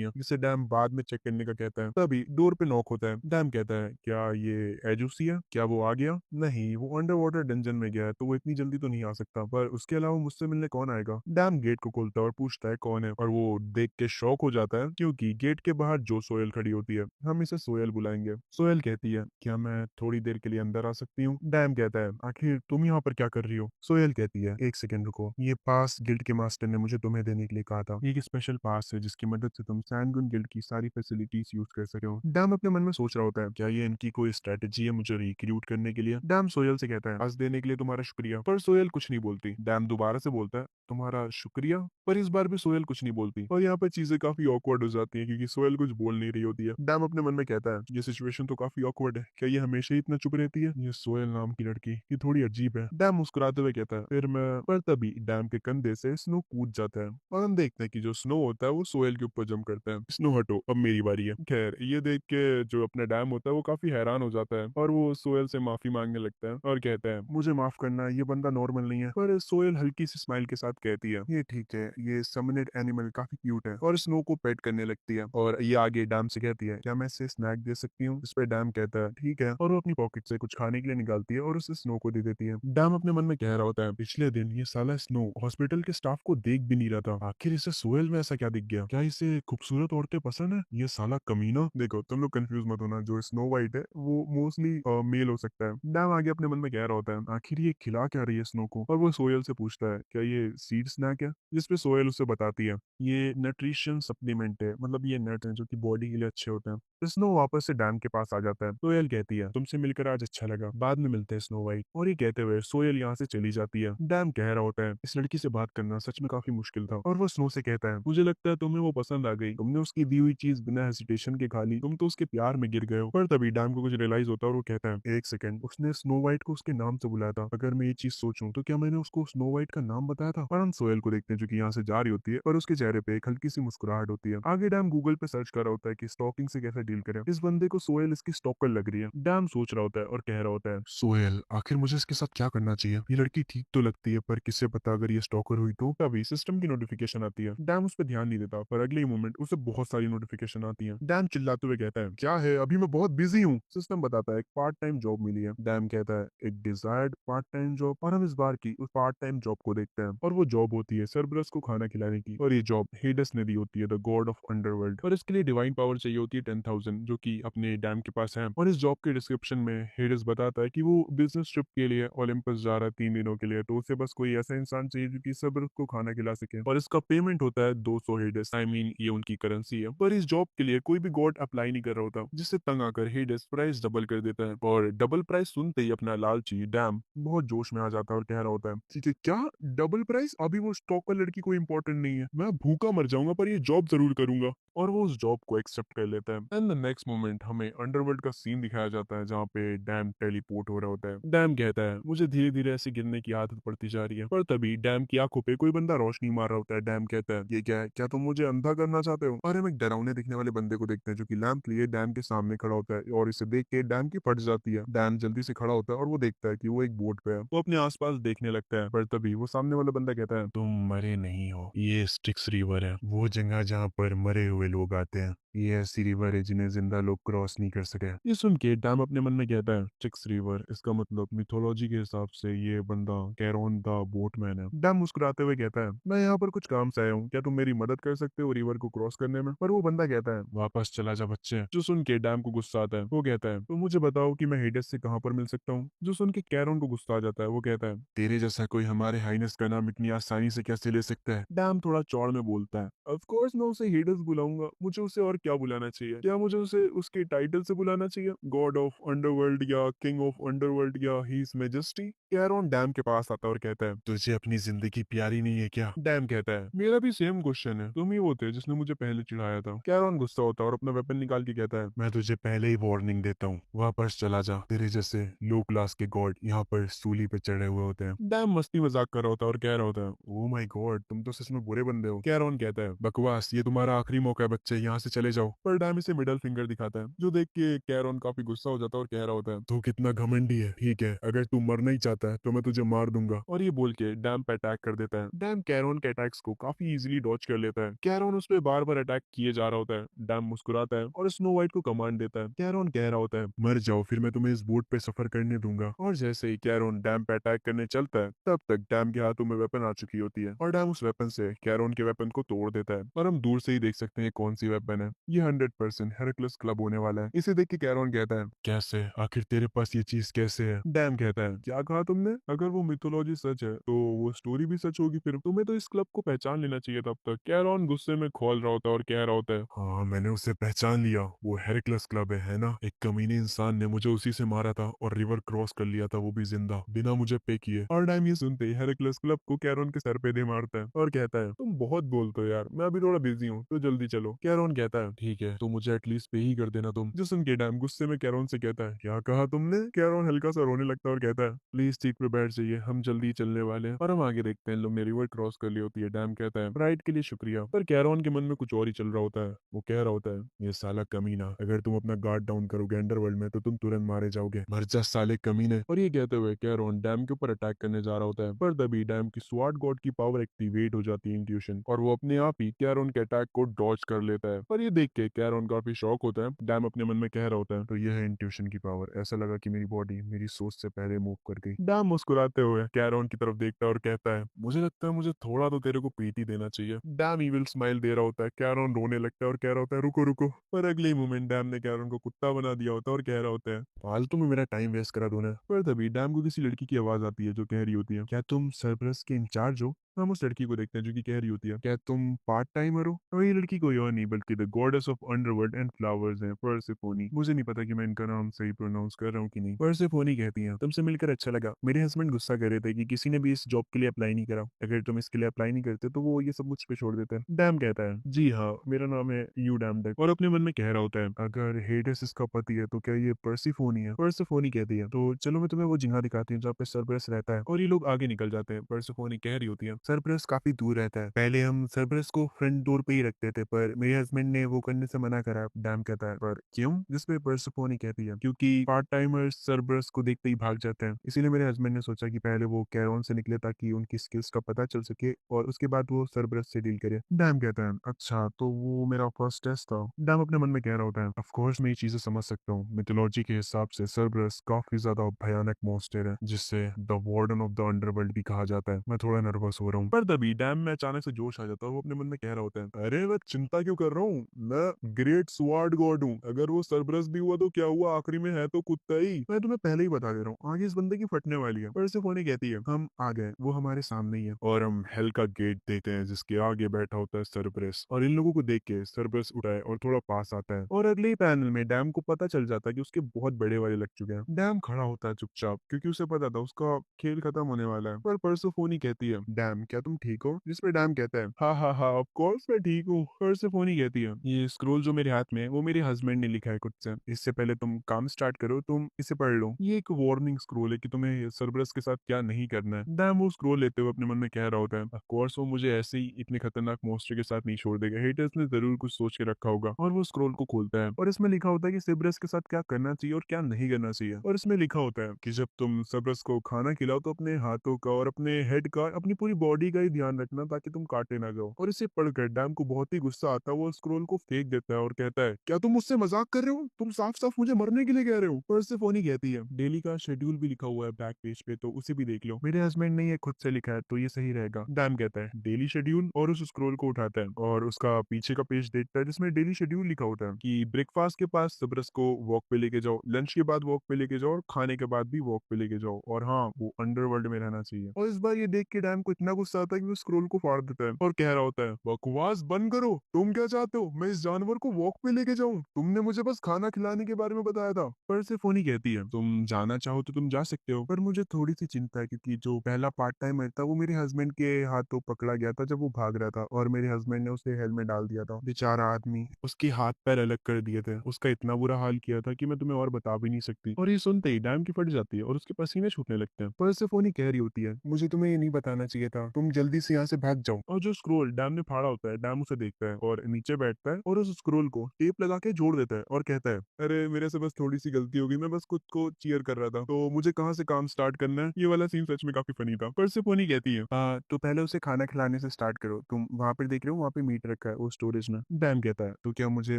हैं जिसे डैम बाद में चेक करने का कहता है। तभी डोर पे नॉक होता है। डैम कहता है क्या ये एजुसी है, क्या वो आ गया? नहीं, वो अंडर वाटर डंजन में गया है तो वो इतनी जल्दी तो नहीं आ सकता, पर उसके अलावा मुझसे मिलने कौन आएगा? डैम गेट को खोलता है और पूछता है कौन है और वो देख के शॉक हो जाता है क्योंकि गेट के बाहर जो सोयल खड़ी होती है। हम इसे सोयल बुलाएंगे। सोयल कहती है क्या मैं थोड़ी देर के लिए अंदर आ सकती हूँ? डैम कहता है आखिर तुम यहाँ पर क्या कर रही हो? सोयल कहती है एक सेकंड रुको, ये पास गिल्ड के मास्टर ने मुझे तुम्हें देने के लिए कहा था। ये एक स्पेशल पास है जिसकी मदद से तुम सैंडगुन गिल्ड की सारी फैसिलिटीज यूज कर सके हो। डैम अपने मन में सोच रहा होता है क्या ये इनकी कोई स्ट्रेटेजी है मुझे रिक्रूट करने के लिए? डैम सोयल से कहता है पास देने के लिए तुम्हारा शुक्रिया, पर सोयल कुछ नहीं बोलती। डैम दोबारा से बोलता है तुम्हारा शुक्रिया, पर इस बार भी सोयल कुछ नहीं बोलती और यहाँ पर चीजें काफी ऑकवर्ड हो जाती हैं क्योंकि सोयल कुछ बोल नहीं रही होती है। डैम अपने मन में कहता है ये सिचुएशन तो काफी ऑकवर्ड है, क्या ये हमेशा ही इतना चुप रहती है? ये सोयल नाम की लड़की ये थोड़ी अजीब है। डैम मुस्कुराते हुए कहता है फिर मैं, पर तभी डैम के कंधे से स्नो कूद जाता है और हम देखते हैं कि जो स्नो होता है वो सोयल के ऊपर जम करता है। स्नो हटो अब मेरी बारी है। खैर ये देख के जो अपना डैम होता है वो काफी हैरान हो जाता है और वो सोयल से माफी मांगने लगता है और कहता है मुझे माफ करना, ये बंदा नॉर्मल नहीं है। पर सोयल हल्की सी स्माइल के साथ कहती है ये ठीक है, ये समनेड एनिमल काफी क्यूट है और स्नो को पेट करने लगती है और ये आगे डैम से कहती है क्या मैं इसे स्नैक दे सकती हूँ? इस पे डैम कहता है ठीक है और वो अपनी पॉकेट से कुछ खाने के लिए निकालती है और उसे स्नो को दे देती है। डैम अपने मन में कह रहा होता है पिछले दिन ये साला स्नो हॉस्पिटल के स्टाफ को देख भी नहीं रहा था, आखिर इसे सोयल में ऐसा क्या दिख गया? क्या इसे खूबसूरत औरतें पसंद है? ये साला कमीना। देखो तुम लोग कंफ्यूज मत होना, जो स्नो वाइट है वो मोस्टली मेल हो सकता है। डैम आगे अपने मन में कह रहा होता है आखिर ये खिला क्या रही है स्नो को? और वो सोयल से पूछता है क्या ये सीड स्नैक है? जिसपे सोयल उसे बताती है ये न्यूट्रिशन सप्लीमेंट है, मतलब ये नट है जो कि बॉडी के लिए अच्छे होते हैं। तो स्नो वापस से डैम के पास आ जाता है। सोयल कहती है तुमसे मिलकर आज अच्छा लगा, बाद में मिलते हैं स्नो वाइट। और ये कहते हुए सोयल यहाँ से चली जाती है। डैम कह रहा होता है इस लड़की से बात करना सच में काफी मुश्किल था। और वो स्नो से कहता है मुझे लगता है तुम्हें वो पसंद आ गई, तुमने उसकी दी हुई चीज बिना हेसिटेशन के खा ली, तुम तो उसके प्यार में गिर गए हो। पर तभी डैम को कुछ रियलाइज होता है और वो कहता है एक सेकंड, उसने स्नो वाइट को उसके नाम से बुलाया था, अगर मैं ये चीज सोचूं तो क्या मैंने उसको स्नो वाइट का नाम बताया था? और हम सोयल को देखते हैं जो कि यहाँ से जा रही होती है और उसके चेहरे पे एक हल्की सी मुस्कुराहट होती है। आगे डैम गूगल पे सर्च कर रहा होता है कि स्टॉकिंग से कैसे डील करें। इस बंदे को सोयल इसकी स्टॉकर लग रही है। डैम सोच रहा होता है और कह रहा होता है सोयल आखिर मुझे इसके साथ क्या करना चाहिए? ये लड़की ठीक तो लगती है पर किसे पता अगर ये स्टॉकर हुई तो? तभी सिस्टम की नोटिफिकेशन आती है। डैम उस पर ध्यान नहीं देता पर अगले ही मोमेंट उसे बहुत सारी नोटिफिकेशन आती है। डैम चिल्लाते हुए कहता है क्या है, अभी मैं बहुत बिजी हूँ। सिस्टम बताता है एक पार्ट टाइम जॉब मिली है। डैम कहता है एक डिजायर्ड पार्ट टाइम जॉब, और हम इस बार की उस पार्ट टाइम जॉब को देखते हैं और वो जॉब होती है सरबरस को खाना खिलाने की। और ये जॉब हेडस ने दी होती है, द गॉड ऑफ अंडरवर्ल्ड, और इसके लिए डिवाइन पावर चाहिए होती है 10,000 जो कि अपने डैम के पास है। और इस जॉब के डिस्क्रिप्शन में हेडस बताता है कि वो बिजनेस ट्रिप के लिए ओलंपस जा रहा है 3 दिनों के लिए, तो उसे बस कोई ऐसा इंसान चाहिए जो कि सरबरस को खाना खिला सके और इसका पेमेंट होता है 200 हेडस, आई मीन ये उनकी करेंसी है। पर इस जॉब के लिए कोई भी गॉड अप्लाई नहीं कर रहा होता, जिससे तंग आकर हेडस प्राइस डबल कर देता है और डबल प्राइस सुनते ही अपना लालची डैम बहुत जोश में आ जाता है और कह रहा होता है ठीक है क्या डबल प्राइस, अभी वो स्टॉकर लड़की कोई इंपॉर्टेंट नहीं है, मैं भूखा मर जाऊंगा पर ये जॉब जरूर करूंगा। और वो उस जॉब को एक्सेप्ट कर लेता है। एंड द नेक्स्ट मोमेंट हमें अंडरवर्ल्ड का सीन दिखाया जाता है जहाँ पे डैम टेलीपोर्ट हो रहा होता है। डैम कहता है मुझे धीरे धीरे ऐसे गिरने की आदत पड़ती जा रही है, पर तभी डैम की आंखों पे कोई बंदा रोशनी मार रहा होता है। डैम कहता है ये क्या है, क्या तुम मुझे अंधा करना चाहते हो? और हम एक डरावने दिखने वाले बंदे को देखते हैं जो कि लैंप लिए डैम के सामने खड़ा होता है और इसे देख के डैम की फट जाती है। डैम जल्दी से खड़ा होता है और वो देखता है कि वो एक बोट पे है। वो अपने आसपास देखने लगता है, पर तभी वो सामने वाला बंदा कहता है तुम मरे नहीं हो, ये स्टिक्स रिवर है, वो जगह जहाँ पर मरे हुए लोग आते हैं। ये ऐसी रिवर है जिन्हें जिंदा लोग क्रॉस नहीं कर सके। ये सुन के डैम अपने मन में कहता है स्टिक्स रिवर, इसका मतलब मिथोलॉजी के हिसाब से ये बंदा कैरोन द बोटमैन है। डैम मुस्कुराते हुए कहता है मैं यहाँ पर कुछ काम से आया हूँ, क्या तुम मेरी मदद कर सकते हो रिवर को क्रॉस करने में? पर वो बंदा कहता है वापस चला जा बच्चे। जो सुन के डैम को गुस्सा आता है। वो कहता है तो मुझे बताओ कि मैं हेडस से कहाँ पर मिल सकता हूँ? जो सुन के कैरोन को गुस्सा आ जाता है। वो कहता है तेरे जैसा कोई हमारे हाइनेस का नाम इतनी आसानी से कैसे ले सकता है? डैम थोड़ा चौड़ में बोलता है ऑफ कोर्स मैं उसे हेडस बुलाऊंगा, मुझे उसे और क्या बुलाना चाहिए? क्या मुझे उसे उसके टाइटल से बुलाना चाहिए, गॉड ऑफ अंडरवर्ल्ड या किंग ऑफ अंडरवर्ल्ड या हिज मैजेस्टी? कैरॉन डैम के पास आता है और कहता है, तुझे अपनी जिंदगी प्यारी नहीं है क्या? डैम कहता है, मेरा भी सेम क्वेश्चन है, तुम ही वो थे जिसने मुझे पहले चिढ़ाया था। कैरॉन गुस्सा होता है और अपना वेपन निकाल के कहता है, मैं तुझे पहले ही वार्निंग देता हूँ, वापस चला जा, तेरे जैसे लो क्लास के गॉड यहाँ पर सूली पे चढ़े हुए होते हैं। डैम मस्ती मजाक कर रहा होता है और कह रहा होता है, ओ माय गॉड, तुम तो सच में बुरे बंदे हो। कैरॉन कहता है, बकवास, ये तुम्हारा आखिरी मौका है बच्चे, यहाँ से चले जाओ। पर डैम इसे मिडल फिंगर दिखाता है, जो देख के कैरॉन काफी गुस्सा हो जाता है और कह रहा होता है, तू कितना घमंडी है, ठीक है, अगर तू मरना ही चाहता है तो मैं तुझे मार दूंगा। और ये बोल के डैम पे अटैक कर देता है। डैम कैरॉन के अटैक्स को काफी इजीली डॉज कर लेता है। कैरॉन उस पर बार बार अटैक किए जा रहा होता है। डैम मुस्कुराता है और स्नो व्हाइट को कमांड देता है। कैरॉन कह रहा होता है, मर जाओ, फिर मैं तुम्हें इस बोट पे सफर करने दूंगा। और जैसे ही कैरॉन डैम पे अटैक करने चलता है, तब तक डैम के हाथों में वेपन आ चुकी होती है और डैम उस वेपन से कैरॉन के वेपन को तोड़ देता है। और हम दूर से ही देख सकते हैं कौन सी वेपन है। ये 100% हेरक्लस क्लब होने वाला है। इसे देख के कैरॉन कहता है, कैसे, आखिर तेरे पास ये चीज कैसे है? डैम कहता है, क्या कहा तुमने? अगर वो मिथोलॉजी सच है तो वो स्टोरी भी सच होगी, फिर तुम्हें तो इस क्लब को पहचान लेना चाहिए तब तक। कैरॉन गुस्से में खोल रहा होता है और कह रहा होता है, हाँ मैंने उसे पहचान लिया, वो हेरक्लस क्लब है ना? एक कमीने इंसान ने मुझे उसी से मारा था और रिवर क्रॉस कर लिया था, वो भी जिंदा, बिना मुझे पे किए। और डैम ये सुनते ही हेरक्लस क्लब को कैरॉन के सर पे दे मारता है और कहता है, तुम बहुत बोलते हो यार, मैं अभी थोड़ा बिजी हूँ, तो जल्दी चलो। कैरॉन कहता है, ठीक है, तो मुझे एटलीस्ट पे ही कर देना तुम। जो सुन के डैम गुस्से में कैरॉन से कहता है, क्या कहा तुमने? कैरॉन हल्का सा रोने लगता है और कहता है, प्लीज सीट पे बैठ जाइए, हम जल्दी ही चलने वाले हैं। और हम आगे देखते हैं इन लोग ने रिवर क्रॉस कर ली होती है। डैम कहता है, राइड के लिए शुक्रिया। पर कैरॉन के मन में कुछ और ही चल रहा होता है। वो कह रहा होता है, ये साला कमीना, अगर तुम अपना गार्ड डाउन करोगे अंडरवर्ल्ड में तो तुम तुरंत मारे जाओगे, मर जा साले कमीने। और ये कहते हुए कैरॉन डैम के ऊपर अटैक करने जा रहा होता है। पर तभी डैम की स्वाट गॉड की पावर एक्टिवेट हो जाती है, इंट्यूशन, और वो अपने आप ही कैरॉन के अटैक को डॉज कर लेता है। पर ये देख के कैरॉन काफी शॉक होता है। डैम अपने मन में कह रहा होता है, तो यह है इंट्यूशन की पावर, ऐसा लगा कि मेरी बॉडी मेरी सोच से पहले मूव कर गई। डैम मुस्कुराते हुए कैरॉन की तरफ देखता है और कहता है, मुझे लगता है मुझे थोड़ा तो तेरे को पीटी देना चाहिए। डैम इविल स्माइल दे रहा होता है। कैरॉन रोने लगता है और कह रहा होता है, रुको रुको। पर अगले ही मोमेंट डैम ने कैरॉन को कुत्ता बना दिया होता है और कह रहा होता है, फालतू में मेरा टाइम वेस्ट करा तूने। पर तभी डैम को किसी लड़की की आवाज आती है जो कह रही होती है, क्या तुम सरप्लस के इंचार्ज हो? हम उस लड़की को देखते हैं जो कि कह रही होती है, क्या तुम पार्ट टाइमर हो? और ये लड़की कोई और नहीं बल्कि the goddess of underworld and flowers है, पर्सेफोनी। मुझे नहीं पता कि मैं इनका नाम सही प्रोनाउंस कर रहा हूँ कि नहीं। पर्सेफोनी कहती है, तुमसे मिलकर अच्छा लगा। मेरे हस्बैंड गुस्सा कर रहे थे कि किसी ने भी इस जॉब के लिए अप्लाई नहीं करा, अगर तुम इसके लिए अप्लाई नहीं करते तो वो ये सब मुझ पे छोड़ देते हैं। डैम कहता है, जी हाँ, मेरा नाम है यू डैम डक। और अपने मन में कह रहा होता है, अगर हेडेस इसका पति है तो क्या ये पर्सिफोनी है? पर्सिफोनी कहती है, तो चलो मैं तुम्हें वो जगह दिखाती हूँ जहाँ पे सरब्रस रहता है। और ये लोग आगे निकल जाते हैं। पर्सिफोनी कह रही होती है, सरब्रस काफी दूर रहता है, पहले हम सरब्रस को फ्रंट डोर पे ही रखते थे, पर मेरे हस्बैंड ने वो करने से मना करा। डैम कहता है, पर क्यों? जिसपे पर्सिफोनी कहती है, क्योंकि पार्ट टाइमर्स सरब्रस को देखते ही भाग जाते हैं, इसीलिए मेरे हस्बैंड ने सोचा कि पहले वो कैरोन से निकले ताकि उनकी स्किल्स का पता चल सके और उसके बाद वो सरब्रस से डील करे। डैम कहता है, अच्छा तो वो मेरा फर्स्ट टेस्ट था। डैम अपने मन में कह रहा होता है, ऑफ कोर्स मैं ये चीजें समझ सकता हूँ, मिथोलॉजी के हिसाब से सरब्रस काफी ज्यादा भयानक मॉन्स्टर है जिससे the warden of the underworld भी कहा जाता है। मैं थोड़ा नर्वस हो रहा हूँ। पर तभी डैम में अचानक से जोश आ जाता है। वो अपने मन में कह रहा होता है, अरे मैं चिंता क्यों कर रहा हूँ, मैं ग्रेट स्वार्ड गॉड हूँ, अगर वो सरब्रस भी हुआ तो क्या हुआ, आखिरी में है तो कुत्ता ही। मैं तुम्हें पहले ही बता दे रहा हूँ, आगे इस बंदे की फटने वाली है। परसेफोनी कहती है, हम आ गए, वो हमारे सामने ही है। और हम हेल का गेट देखते हैं जिसके आगे बैठा होता है सरब्रस। और इन लोगों को देख के सरब्रस उठा है और थोड़ा पास आता है। और अगले ही पैनल में डैम को पता चल जाता है कि उसके बहुत बड़े वाले लग चुके हैं। डैम खड़ा होता है चुपचाप, क्योंकि उसे पता था उसका खेल खत्म होने वाला है। पर परसेफोनी कहती है, डैम क्या तुम ठीक हो? जिसपे डैम कहता है, हाँ हाँ हाँ ऑफ कोर्स मैं ठीक हूँ। परसेफोनी कहती है, ये स्क्रोल जो मेरे हाथ में है वो मेरे हस्बैंड ने लिखा है खुद से, इससे पहले तुम काम स्टार्ट करो तुम इसे पढ़ लो, ये एक वार्निंग स्क्रोल है कि तुम्हें सरबरस के साथ क्या नहीं करना है। डैम वो स्क्रोल लेते हुए अपने मन में कह रहा होता है, ऑफ कोर्स वो मुझे ऐसे ही इतने खतरनाक मॉन्स्टर के साथ नहीं छोड़ देगा, हेटर्स ने जरूर कुछ सोच के रखा होगा। और वो स्क्रोल को खोलता है और इसमें लिखा होता है कि सरबरस के साथ क्या करना चाहिए और क्या नहीं करना चाहिए। और इसमें लिखा होता है कि जब तुम सरबरस को खाना खिलाओ तो अपने हाथों का और अपने हेड का, अपनी पूरी बॉडी का ही ध्यान रखना ताकि तुम काटे ना जाओ। और इसे पढ़कर डैम को बहुत ही गुस्सा आता है। वो स्क्रोल को फेंक देता है और कहता है, क्या तुम मुझसे मजाक कर रहे हो? तुम साफ साफ मुझे मरने के लिए कह रहे हो। पर्सेफोनी कहती है, डेली का शेड्यूल भी लिखा हुआ है बैक पेज पे, तो उसे भी देख लो, मेरे हस्बैंड ने ये खुद से लिखा है तो ये सही रहेगा। डैम कहता है, डेली शेड्यूल, और उस स्क्रोल को उठाता है और उसका पीछे का पेज देखता है जिसमें डेली शेड्यूल लिखा होता है कि ब्रेकफास्ट के पास सबरस को वॉक पे लेके जाओ, लंच के बाद वॉक पे लेके जाओ और खाने के बाद भी वॉक पे लेके जाओ, और हाँ वो अंडरवर्ल्ड में रहना चाहिए। और इस बार ये देख के डैम को इतना गुस्सा आता है कि वो स्क्रोल को फाड़ देता है और कह रहा होता है, बकवास बंद करो, तुम क्या चाहते हो, मैं इस जानवर को वॉक पे लेके जाऊं, तुमने मुझे बस खाना खिलाने के बारे में बताया था। परसेफोनी कहती है, तुम जाना चाहो तो तुम जा सकते हो, पर मुझे थोड़ी सी चिंता है क्योंकि जो पहला पार्ट टाइमर था वो मेरे हस्बैंड के हाथों पकड़ा गया था जब वो भाग रहा था और मेरे हस्बैंड ने उसे हेलमेट डाल दिया था। बेचारा आदमी, उसके हाथ पैर अलग कर दिए थे, उसका इतना बुरा हाल किया था कि मैं तुम्हें और बता भी नहीं सकती। और ये सुनते ही डैम की फट जाती है और उसके पसीने छूटने लगते हैं। परसेफोनी कह रही होती है, मुझे तुम्हें ये नहीं बताना चाहिए था, तुम जल्दी से यहाँ से भाग जाओ। और जो स्क्रोल डैम ने फाड़ा होता है, डैम उसे देखता है और नीचे बैठता है और उस स्क्रोल को टेप लगा के जोड़ देता है और कहता है, अरे मेरे से बस थोड़ी सी गलती होगी, मैं बस खुद को चीयर कर रहा था, तो मुझे कहाँ से काम स्टार्ट करना है। ये वाला सीन सच में काफी फनी था। परसेफोनी कहती है, हाँ तो पहले उसे खाना खिलाने से स्टार्ट करो, तुम वहां पर देख रहे हो वहां पे मीट रखा है वो स्टोरेज में। डैम कहता है, तो क्या मुझे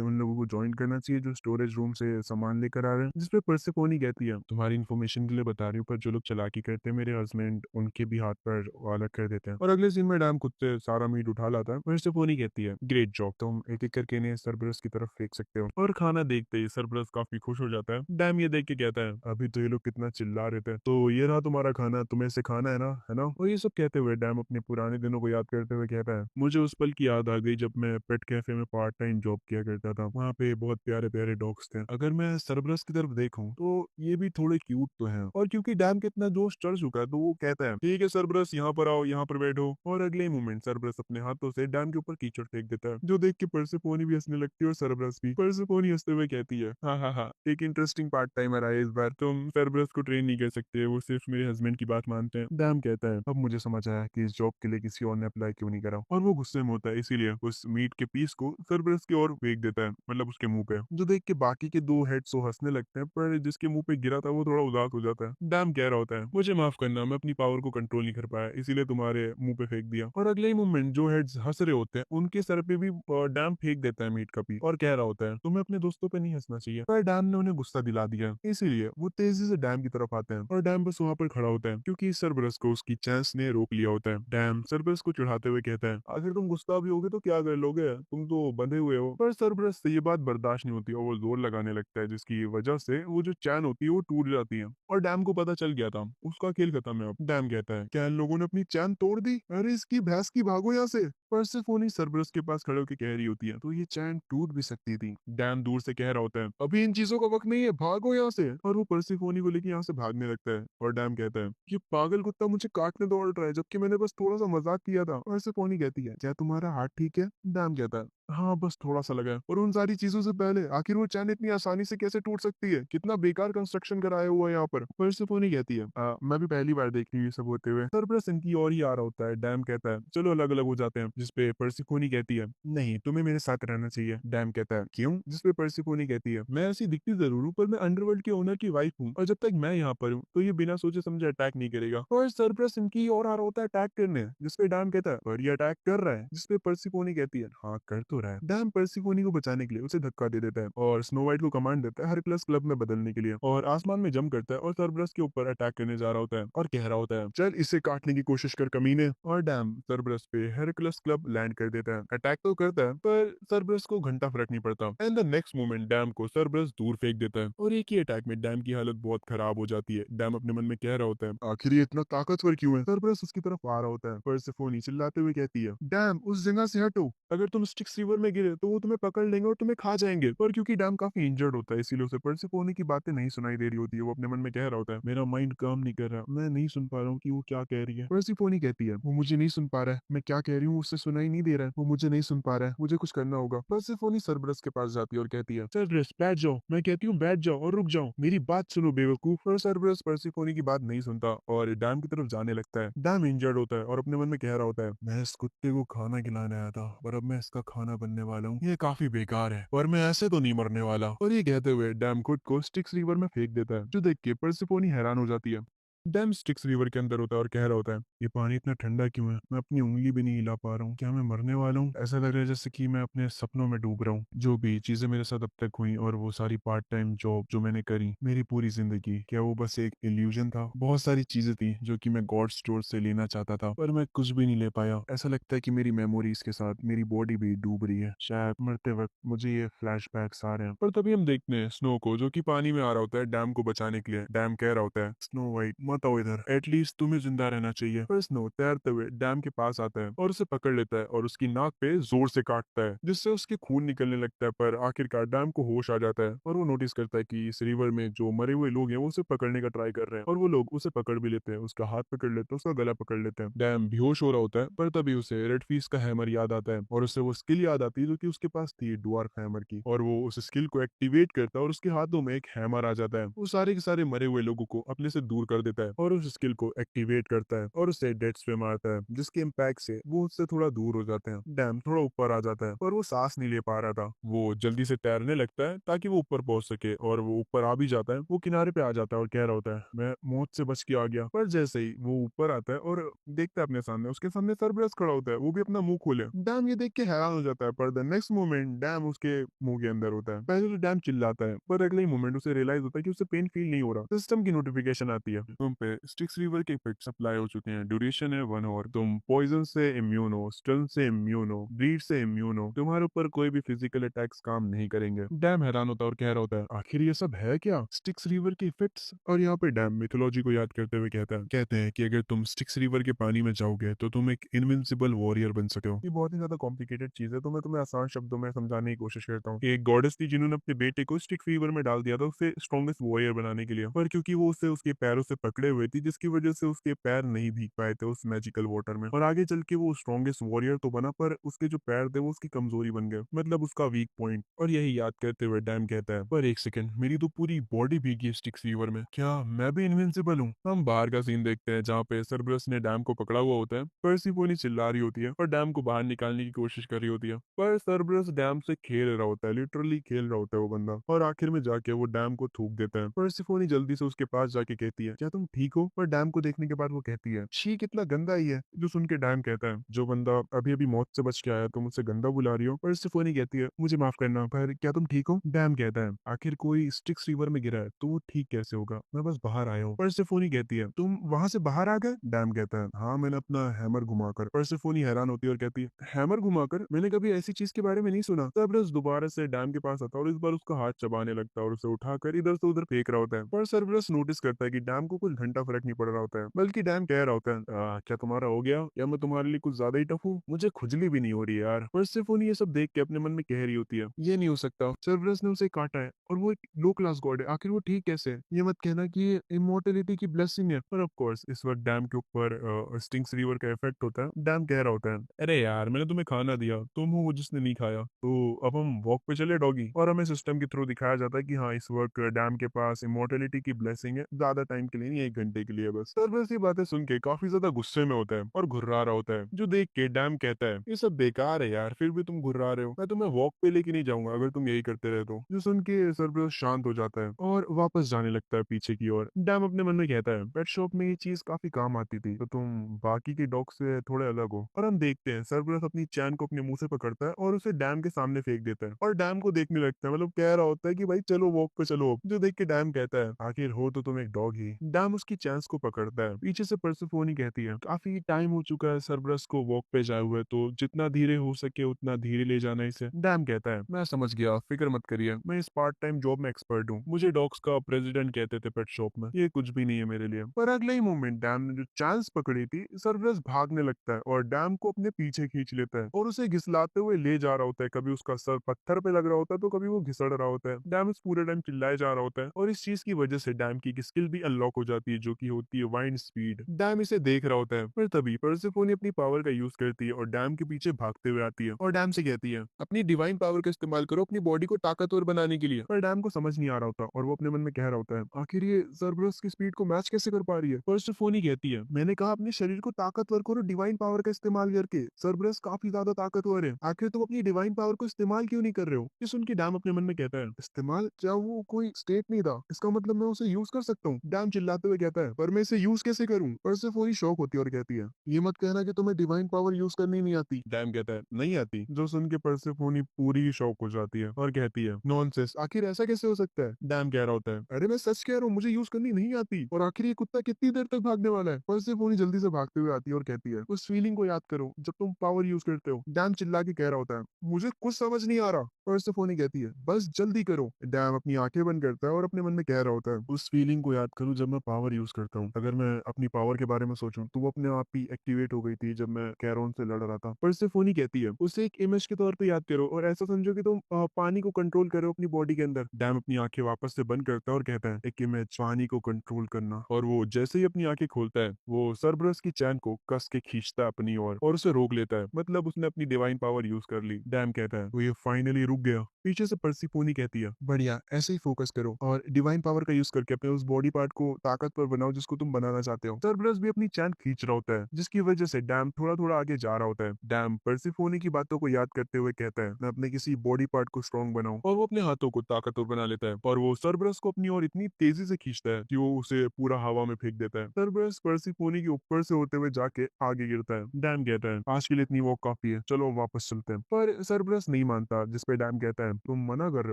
उन लोगों को ज्वाइन करना चाहिए जो स्टोरेज रूम से सामान लेकर आ रहे हैं। जिसपे परसेफोनी कहती है, तुम्हारी इन्फॉर्मेशन के लिए बता रही हूँ, पर जो लोग चालाकी करते हैं मेरे हस्बैंड उनके भी हाथ पर अलग कर देते हैं। और अगले सीन में डैम खुद से सारा मीट उठा लाता है। परसेफोनी कहती है, ग्रेट जॉब, तुम एक एक करके इन्हें सरबरस की तरफ फेंक सकते हो। और खाना देखते ही सरबरस काफी खुश हो जाता है। डैम ये देख के कहता है, अभी तो ये लोग कितना चिल्ला रहे थे, तो ये रहा तुम्हारा खाना, तुम्हें इसे खाना है ना। और ये सब कहते हुए डैम अपने पुराने दिनों को याद करते हुए कहता है, मुझे उस पल की याद आ गई जब मैं पेट कैफे में पार्ट टाइम जॉब किया करता था, वहाँ पे बहुत प्यारे प्यारे डॉग्स थे। अगर मैं सरबरस की तरफ देखूं तो ये भी थोड़े क्यूट तो हैं। और क्योंकि डैम के इतना जोश चढ़ चुका है तो वो कहता है, ठीक है सरबरस, यहाँ पर आओ, यहाँ पर बैठो। और अगले मोमेंट सरबरस अपने हाथों से डैम के ऊपर कीचड़ फेंक देता है, जो देख के परसेफोनी भी हंसने लगती है और सरबरस भी। परसेफोनी हंसते हुए कहती है, हाँ हाँ हाँ, एक इंटरेस्टिंग पार्ट टाइमर आया इस बार, तुम सरबरस को ट्रेन नहीं कर सकते, वो सिर्फ मेरे हस्बैंड की बात मानते हैं। डैम कहता है, अब मुझे समझ आया कि इस जॉब के लिए किसी और ने अप्लाई क्यों नहीं करा। और वो गुस्से में होता है, इसीलिए उस मीट के पीस को सरबरस की ओर फेंक देता है, मतलब उसके मुंह पे, जो देख के बाकी के दो हेड्स तो हंसने लगते हैं, पर जिसके मुंह पे गिरा था वो थोड़ा उदास हो जाता है। डैम कह रहा होता है, मुझे माफ करना, मैं अपनी पावर को कंट्रोल नहीं कर पाया, इसीलिए तुम्हारे मुंह पे फेंक दिया। और अगले ही मोमेंट जो हेड्स हंस रहे होते हैं उनके सर पे भी डैम फेंक देता है मीट का पीस और कह रहा होता है, तुम्हें अपने दोस्तों पे नहीं हंसना चाहिए। पर डैम ने उन्हें गुस्सा दिला दिया, इसीलिए वो तेजी से डैम की तरफ आते हैं और डैम बस वहां पर खड़ा होता है क्योंकि सरबरस को उसकी चांस ने रोक लिया होता है। डैम सरबरस को चिढ़ाते हुए कहता है, आखिर तुम गुस्सा भी होगे तो क्या कर लोगे, तुम तो बंधे हुए हो। पर सरबरस से ये बात बर्दाश्त नहीं होती और वो जोर लगाने लगता है, जिसकी वजह से वो जो चैन होती है वो टूट जाती है और डैम को पता चल गया था उसका खेल खत्म है अब। डैम कहता है, क्या इन लोगों ने अपनी चैन तोड़ दी, अरे इसकी भैंस की, भागो यहाँ से। परसेफोनी सरबरस के पास खड़े होकर कह रही होती है, तो ये चैन टूट भी सकती थी। डैम दूर से कह रहा होता है, अभी इन चीजों का वक्त नहीं है, भागो यहाँ से। और वो परसेफोनी को लेकर यहाँ से भागने लगता है और डैम कहता है, ये पागल कुत्ता मुझे काटने दौड़ रहा है जबकि मैंने बस थोड़ा सा मजाक किया था। परसेफोनी कहती है, क्या तुम्हारा हाथ ठीक है। डैम कहता है, हाँ बस थोड़ा सा लगा है। और उन सारी चीजों से पहले आखिर वो चैन इतनी आसानी से कैसे टूट सकती है, कितना बेकार कंस्ट्रक्शन कराया हुआ है यहाँ पर। परसेफोनी कहती है, मैं भी पहली बार देख रही हूँ ये सब होते हुए। सरबरस इनकी और ही आ रहा होता है। डैम कहता है, चलो अलग अलग हो जाते हैं। जिसपे परसेफोनी कहती है, नहीं तुम्हें मेरे साथ रहना चाहिए। डैम कहता है, क्यों। जिसपे परसेफोनी कहती है, मैं ऐसी दिखती जरूर हूँ पर मैं अंडरवर्ल्ड के ओनर की वाइफ हूँ और जब तक मैं यहाँ पर हूँ तो ये बिना सोचे समझे अटैक नहीं करेगा। और सरबरस इनकी और आ रहा होता है अटैक करने, जिसपे डैम कहता है, पर ये अटैक कर रहा है। जिसपे परसेफोनी कहती है, हाँ कर तो रहा है। डैम परसेफोनी को बचाने के लिए उसे धक्का दे देता है और स्नो वाइट को कमांड देता है हेरक्लस क्लब में बदलने के लिए और आसमान में जंप करता है और सरबरस के ऊपर अटैक करने जा रहा होता है और कह रहा होता है, चल इसे काटने की कोशिश कर कमीने। और डैम सरबरस पे हेरक्लस क्लब लैंड कर देता है। अटैक तो करता है पर सरबरस को घंटा फर्क नहीं पड़ता and the next moment dam को सरबरस दूर फेंक देता है और एक ही अटैक में डैम की हालत बहुत खराब हो जाती है। डैम अपने मन में कह रहा होता है, आखिर ये इतना ताकतवर क्यों है। सरबरस उसकी तरफ आ रहा होता है। परसेफोनी चिल्लाते हुए कहती है, डैम उस जगह से हटो, अगर तुम स्टिक्स रिवर में गिरे तो वो तुम्हें पकड़ लेंगे और तुम्हें खा जाएंगे। पर क्योंकि डैम काफी इंजर्ड होता है इसीलिए उसे परसेफोनी की बातें नहीं सुनाई दे रही होती है। वो अपने मन में कह रहा होता है, मेरा माइंड काम नहीं कर रहा, मैं नहीं सुन पा रहा हूँ कि वो क्या कह रही है। परसेफोनी कहती है, वो मुझे नहीं सुन पा रहा है, मैं क्या कह रही हूँ उससे सुनाई नहीं दे रहा है, वो मुझे नहीं सुन पा रहा है, मुझे कुछ करना होगा। परसेफोनी सरबरस के पास जाती है और कहती है, सरबरस बैठ जाओ, मैं कहती हूँ बैठ जाओ और रुक जाओ, मेरी बात सुनो बेवकूफ। पर सरबरस परसेफोनी की बात नहीं सुनता और डैम की तरफ जाने लगता है। डैम इंजर्ड होता है और अपने मन में कह रहा होता है, मैं इस कुत्ते को खाना खिलाने आया था पर अब मैं इसका खाना बनने वाला हूँ, ये काफी बेकार है पर मैं ऐसे तो नहीं मरने वाला। और ये कहते हुए डैम खुद को स्टिक्स रिवर में फेंक देता है, जो देख के परसेफोनी हैरान हो जाती है। डैम स्टिक्स रिवर के अंदर होता है और कह रहा होता है, ये पानी इतना ठंडा क्यों है, मैं अपनी उंगली भी नहीं हिला पा रहा हूँ, क्या मैं मरने वाला हूँ। ऐसा लग रहा है जैसे कि मैं अपने सपनों में डूब रहा हूँ। जो भी चीजें मेरे साथ अब तक हुई और वो सारी पार्ट टाइम जॉब जो मैंने करी, मेरी पूरी जिंदगी, क्या वो बस एक इल्यूजन था। बहुत सारी चीजें थी जो कि मैं गॉड स्टोर से लेना चाहता था पर मैं कुछ भी नहीं ले पाया। ऐसा लगता है कि मेरी मेमोरीज के साथ मेरी बॉडी भी डूब रही है, शायद मरते वक्त मुझे ये फ्लैशबैक्स आ रहे हैं। पर तभी हम देखते हैं स्नो को, जो कि पानी में आ रहा होता है डैम को बचाने के लिए। डैम कह रहा होता है, स्नो वाइट मत आओ इधर, एटलीस्ट तुम्हें जिंदा रहना चाहिए। पर स्नो तैरते हुए डैम के पास आता है और उसे पकड़ लेता है और उसकी नाक पे जोर से काटता है, जिससे उसके खून निकलने लगता है। पर आखिरकार डैम को होश आ जाता है और वो नोटिस करता है कि इस रिवर में जो मरे हुए लोग हैं वो उसे पकड़ने का ट्राई कर रहे हैं, और वो लोग उसे पकड़ भी लेते हैं, उसका हाथ पकड़ लेते हैं, उसका गला पकड़ लेते हैं। डैम बेहोश हो रहा होता है, पर तभी उसे रेड फीस का हैमर याद आता है और उसे वो स्किल याद आती है जो कि उसके पास थी डवार्फ हैमर की, और वो उस स्किल को एक्टिवेट करता है और उसके हाथों में एक हैमर आ जाता है। वो सारे के सारे मरे हुए लोगों को अपने से दूर कर देता है और उस स्किल को एक्टिवेट करता है और उसे डेड्स पे मारता है, जिसके इम्पैक्ट से वो उससे थोड़ा दूर हो जाते हैं। डैम थोड़ा ऊपर आ जाता है पर वो सांस नहीं ले पा रहा था। वो जल्दी से तैरने लगता है ताकि वो ऊपर पहुंच सके, और वो ऊपर आ भी जाता है। वो किनारे पे आ जाता है और कह रहा होता है मैं मौत से बच के आ गया। पर जैसे ही वो ऊपर आता है और देखता है अपने सामने, उसके सामने सरब्रस खड़ा होता है, वो भी अपना मुंह खोले। डैम ये देख के हैरान हो जाता है, पर द नेक्स्ट मोमेंट डैम उसके मुंह के अंदर होता है। पहले तो डैम चिल्लाता है, पर अगले ही मोमेंट उसे रियलाइज होता है कि उसे पेन फील नहीं हो रहा। सिस्टम की नोटिफिकेशन आती है, तुम पे स्टिक्स फीवर के इफेक्ट अप्लाई हो चुके हैं, ड्यूरेशन है 1 आवर, तुम पॉइजन से इम्यून हो, स्टन से इम्यून हो, ब्लीड से इम्यून हो, तुम्हारे ऊपर कोई भी फिजिकल अटैक्स काम नहीं करेंगे। डैम हैरान होता है और कह रहा होता है आखिर ये सब है क्या, स्टिक्स रिवर के इफेक्ट्स। और यहाँ पे डैम मिथोलॉजी को याद करते हुए कहते हैं कि अगर तुम स्टिक्स रिवर के पानी में जाओगे तो तुम एक इनविंसिबल वॉरियर बन सकते हो। ये बहुत ही ज्यादा कॉम्प्लिकेटेड चीज है, तो मैं तुम्हें आसान शब्दों में समझाने की कोशिश करता हूँ। एक गॉडेस थी जिन्होंने अपने बेटे को स्टिक फीवर में डाल दिया था उसे स्ट्रॉन्गेस्ट वॉरियर बनाने के लिए, पर क्योंकि वो उसे उसके पैरों से पकड़े हुए थी, जिसकी वजह से उसके पैर नहीं भीग पाए थे उस मैजिकल वाटर में, और आगे चल के वो स्ट्रॉन्गेस्ट वॉरियर तो बना, पर उसके जो पैर थे वो उसकी कमजोरी बन गए, मतलब उसका वीक पॉइंट। और यही याद करते हुए डैम कहता है पर एक सेकंड, मेरी तो पूरी बॉडी भीगी है स्टिक्स फीवर में, क्या मैं भी इनविंसिबल हूँ। हम बाहर का सीन देखते हैं जहाँ पे सरब्रस ने डैम को पकड़ा हुआ होता है। पर्सिफोनी चिल्ला रही होती है और डैम को बाहर निकालने की कोशिश कर रही होती है, पर सरब्रस डैम से खेल रहा होता है, लिटरली खेल रहा होता है वो बंदा, और आखिर में जाके वो डैम को थूक देता है। पर्सिफोनी जल्दी से उसके पास जाके कहती है क्या तुम ठीक हो, पर डैम को देखने के बाद वो कहती है छी कितना गंदा ही है। जो सुन के डैम कहता है जो बंदा अभी अभी मौत से बच के आया तुम मुझसे गंदा बुला रही हो। पर्सिफोनी कहती है मुझे माफ करना, पर क्या तुम ठीक हो। डैम कहता है आखिर कोई स्टिक्स रिवर में गिरा है तो वो ठीक कैसे होगा, मैं बस बाहर आया हूँ। पर्सिफोनी कहती है तुम वहां से बाहर आ गए। डैम कहता है हाँ मैंने अपना हैमर घुमाकर। पर्सिफोनी हैरान होती है और कहती है हैमर घुमाकर, मैंने कभी ऐसी चीज के बारे में नहीं सुना। सरब्रस दोबारा से डैम के पास आता है और इस बार उसका हाथ चबाने लगता है और उसे उठाकर इधर से उधर फेंक रहा होता है। पर सरब्रस नोटिस करता है कि डैम को कुछ घंटा फर्क नहीं पड़ रहा होता है, बल्कि डैम कह रहा होता है क्या तुम्हारा हो गया, या मैं तुम्हारे लिए कुछ ज्यादा ही टफ हूँ, मुझे खुजली भी नहीं हो रही है यार। पर्सिफोनी ये सब देख के अपने मन में कह रही होती है ये नहीं हो सकता, सरब्रस ने उसे काटा है और वो एक लो क्लास गॉड है, आखिर वो ठीक कैसे है। ये मत कहना कि ये इमोर्टेलिटी की ब्लेसिंग है। पर ऑफ कोर्स इस वक्त डैम के ऊपर स्टिंग्स रिवर का इफेक्ट होता है। डैम कह रहा होता है अरे यार मैंने तुम्हें खाना दिया, तुम हो वो जिसने नहीं खाया, तो अब हम वॉक पे चले डॉगी। और हमें सिस्टम के थ्रू दिखाया जाता है कि हाँ इस वक्त डैम के पास इमोर्टेलिटी की ब्लेसिंग है, ज्यादा टाइम के लिए नहीं, 1 घंटे के लिए बस। सरबस ये बातें सुन के काफी ज्यादा गुस्से में होता है और घुर्रा रहा होता है, जो देख के डैम कहता है ये सब बेकार है यार, फिर भी तुम घुर्रा रहे हो, मैं तुम्हें वॉक पे लेके नहीं जाऊंगा अगर तुम यही करते रहे तो। जो सुन के सरबस शांत हो जाता है और वापस जाने लगता है पीछे की ओर। डैम अपने मन में कहता है पेट शॉप में ये चीज काफी काम आती थी, तो तुम बाकी के डॉग से थोड़े अलग हो। और हम देखते हैं सरबरस अपनी चैन को अपने मुंह से पकड़ता है और उसे डैम के सामने फेंक देता है, और डैम को देखने लगता है, मतलब कह रहा होता है कि भाई चलो वॉक पे चलो। जो देख के डैम कहता है आखिर हो तो तुम एक डॉग ही। डैम उसकी चैंस को पकड़ता है। पीछे से परसेफोनी कहती है काफी टाइम हो चुका है सरबरस को वॉक पे जाए हुए, तो जितना धीरे हो सके उतना धीरे ले जाना इसे। डैम कहता है मैं समझ गया, फिक्र मत करिए, मैं इस पार्ट टाइम जॉब में एक्सपर्ट हूँ, मुझे डॉग्स का प्रेसिडेंट कहते थे पेट शॉप में, ये कुछ भी नहीं है मेरे लिए। पर अगले ही मोमेंट डैम ने जो चांस पकड़ी थी, सरब्रस भागने लगता है और डैम को अपने पीछे खींच लेता है और उसे घिसलाते हुए ले जा रहा होता है। कभी उसका सर पत्थर पे लग रहा होता है तो कभी वो घिसड़ रहा होता है। डैम इस पूरे टाइम चिल्लाए जा रहा होता है, और इस चीज की वजह से डैम की एक स्किल भी अनलॉक हो जाती है जो कि होती है वाइंड स्पीड। डैम इसे देख रहा होता है, पर तभी पर्सेफोनी अपनी पावर का यूज करती है और डैम के पीछे भागते हुए आती है और डैम से कहती है अपनी डिवाइन पावर का इस्तेमाल करो अपनी बॉडी को ताकतवर बनाने के लिए। पर डैम को समझ नहीं आ रहा होता और वो अपने मन में कह रहा होता है आखिर ये सर्बरस की स्पीड को मैच कैसे कर पा रही है। पर्सेफोनी कहती है मैंने कहा अपने शरीर को ताकतवर करो डिवाइन पावर का इस्तेमाल करके, सर्बरस काफी ज्यादा ताकतवर है, आखिर तुम अपनी डिवाइन पावर को इस्तेमाल क्यों नहीं कर रहे हो। ये सुन के डैम अपने मन में कहता है इस्तेमाल, क्या वो कोई स्टेट नहीं था, इसका मतलब मैं उसे यूज कर सकता हूँ। डैम चिल्लाते हुए कहता है पर मैं इसे यूज कैसे करूँ। पर्सेफोनी शौक होती है और कहती है ये मत कहना कि तुम्हें डिवाइन पावर यूज करनी नहीं आती। डैम कहता है नहीं आती। जो सुन के पर्सेफोनी पूरी शौक हो जाती है और कहती है नॉनसेंस, आखिर ऐसा कैसे हो सकता है। डैम कह रहा होता है अरे मैं सच कह रहा हूँ, मुझे यूज करनी नहीं आती, और आखिर ये कुत्ता कितनी देर तक भागने वाला है। पर्सेफोनी जल्दी से भागते हुए आती है और कहती है उस फीलिंग को याद करो जब तुम पावर यूज करते हो। डैम चिल्ला के कह रहा होता है मुझे कुछ समझ नहीं आ रहा। पर्सेफोनी कहती है बस जल्दी करो। डैम अपनी आंखें बंद करता है और अपने मन में कह रहा होता है उस फीलिंग को याद करो जब मैं पावर पावर यूज करता हूँ। अगर मैं अपनी पावर के बारे में सोचूं तो वो अपने आप ही एक्टिवेट हो गई थी जब मैं कैरोन से लड़ रहा था। परसेफोनी कहती है उसे एक इमेज के तौर पे याद करो और ऐसा समझो कि तुम पानी को कंट्रोल करो अपनी बॉडी के अंदर। डैम अपनी आंखें वापस से बंद करता है और कहता है एक इमेज पानी को कंट्रोल करना, और वो जैसे ही अपनी आंखें खोलता है वो सरब्रस की चैन को कस के खींचता है अपनी ओर और उसे रोक लेता है। मतलब उसने अपनी डिवाइन पावर यूज कर ली। डैम कहता है तो ये फाइनली रुक गया। पीछे से परसिफोनी कहती है बढ़िया, ऐसे ही फोकस करो और डिवाइन पावर का यूज करके अपने उस बॉडी पार्ट को ताकतवर बनाओ जिसको तुम बनाना चाहते हो। सरब्रस भी अपनी चैन खींच रहा होता है जिसकी वजह से डैम थोड़ा थोड़ा आगे जा रहा होता है। डैम परसिफोनी की बातों को याद करते हुए कहता है मैं अपने किसी बॉडी पार्ट को स्ट्रॉन्ग बनाऊं, और वो अपने हाथों को ताकतवर बना लेता है और वो सरब्रस को अपनी ओर इतनी तेजी से खींचता है कि वो उसे पूरा हवा में फेंक देता है। सरब्रस परसिफोनी के ऊपर से होते हुए जाके आगे गिरता है। डैम कहता है आज के लिए इतनी वॉक काफी है, चलो वापस चलते हैं। पर सरब्रस नहीं मानता, जिसपे डैम कहता है तुम मना कर रहे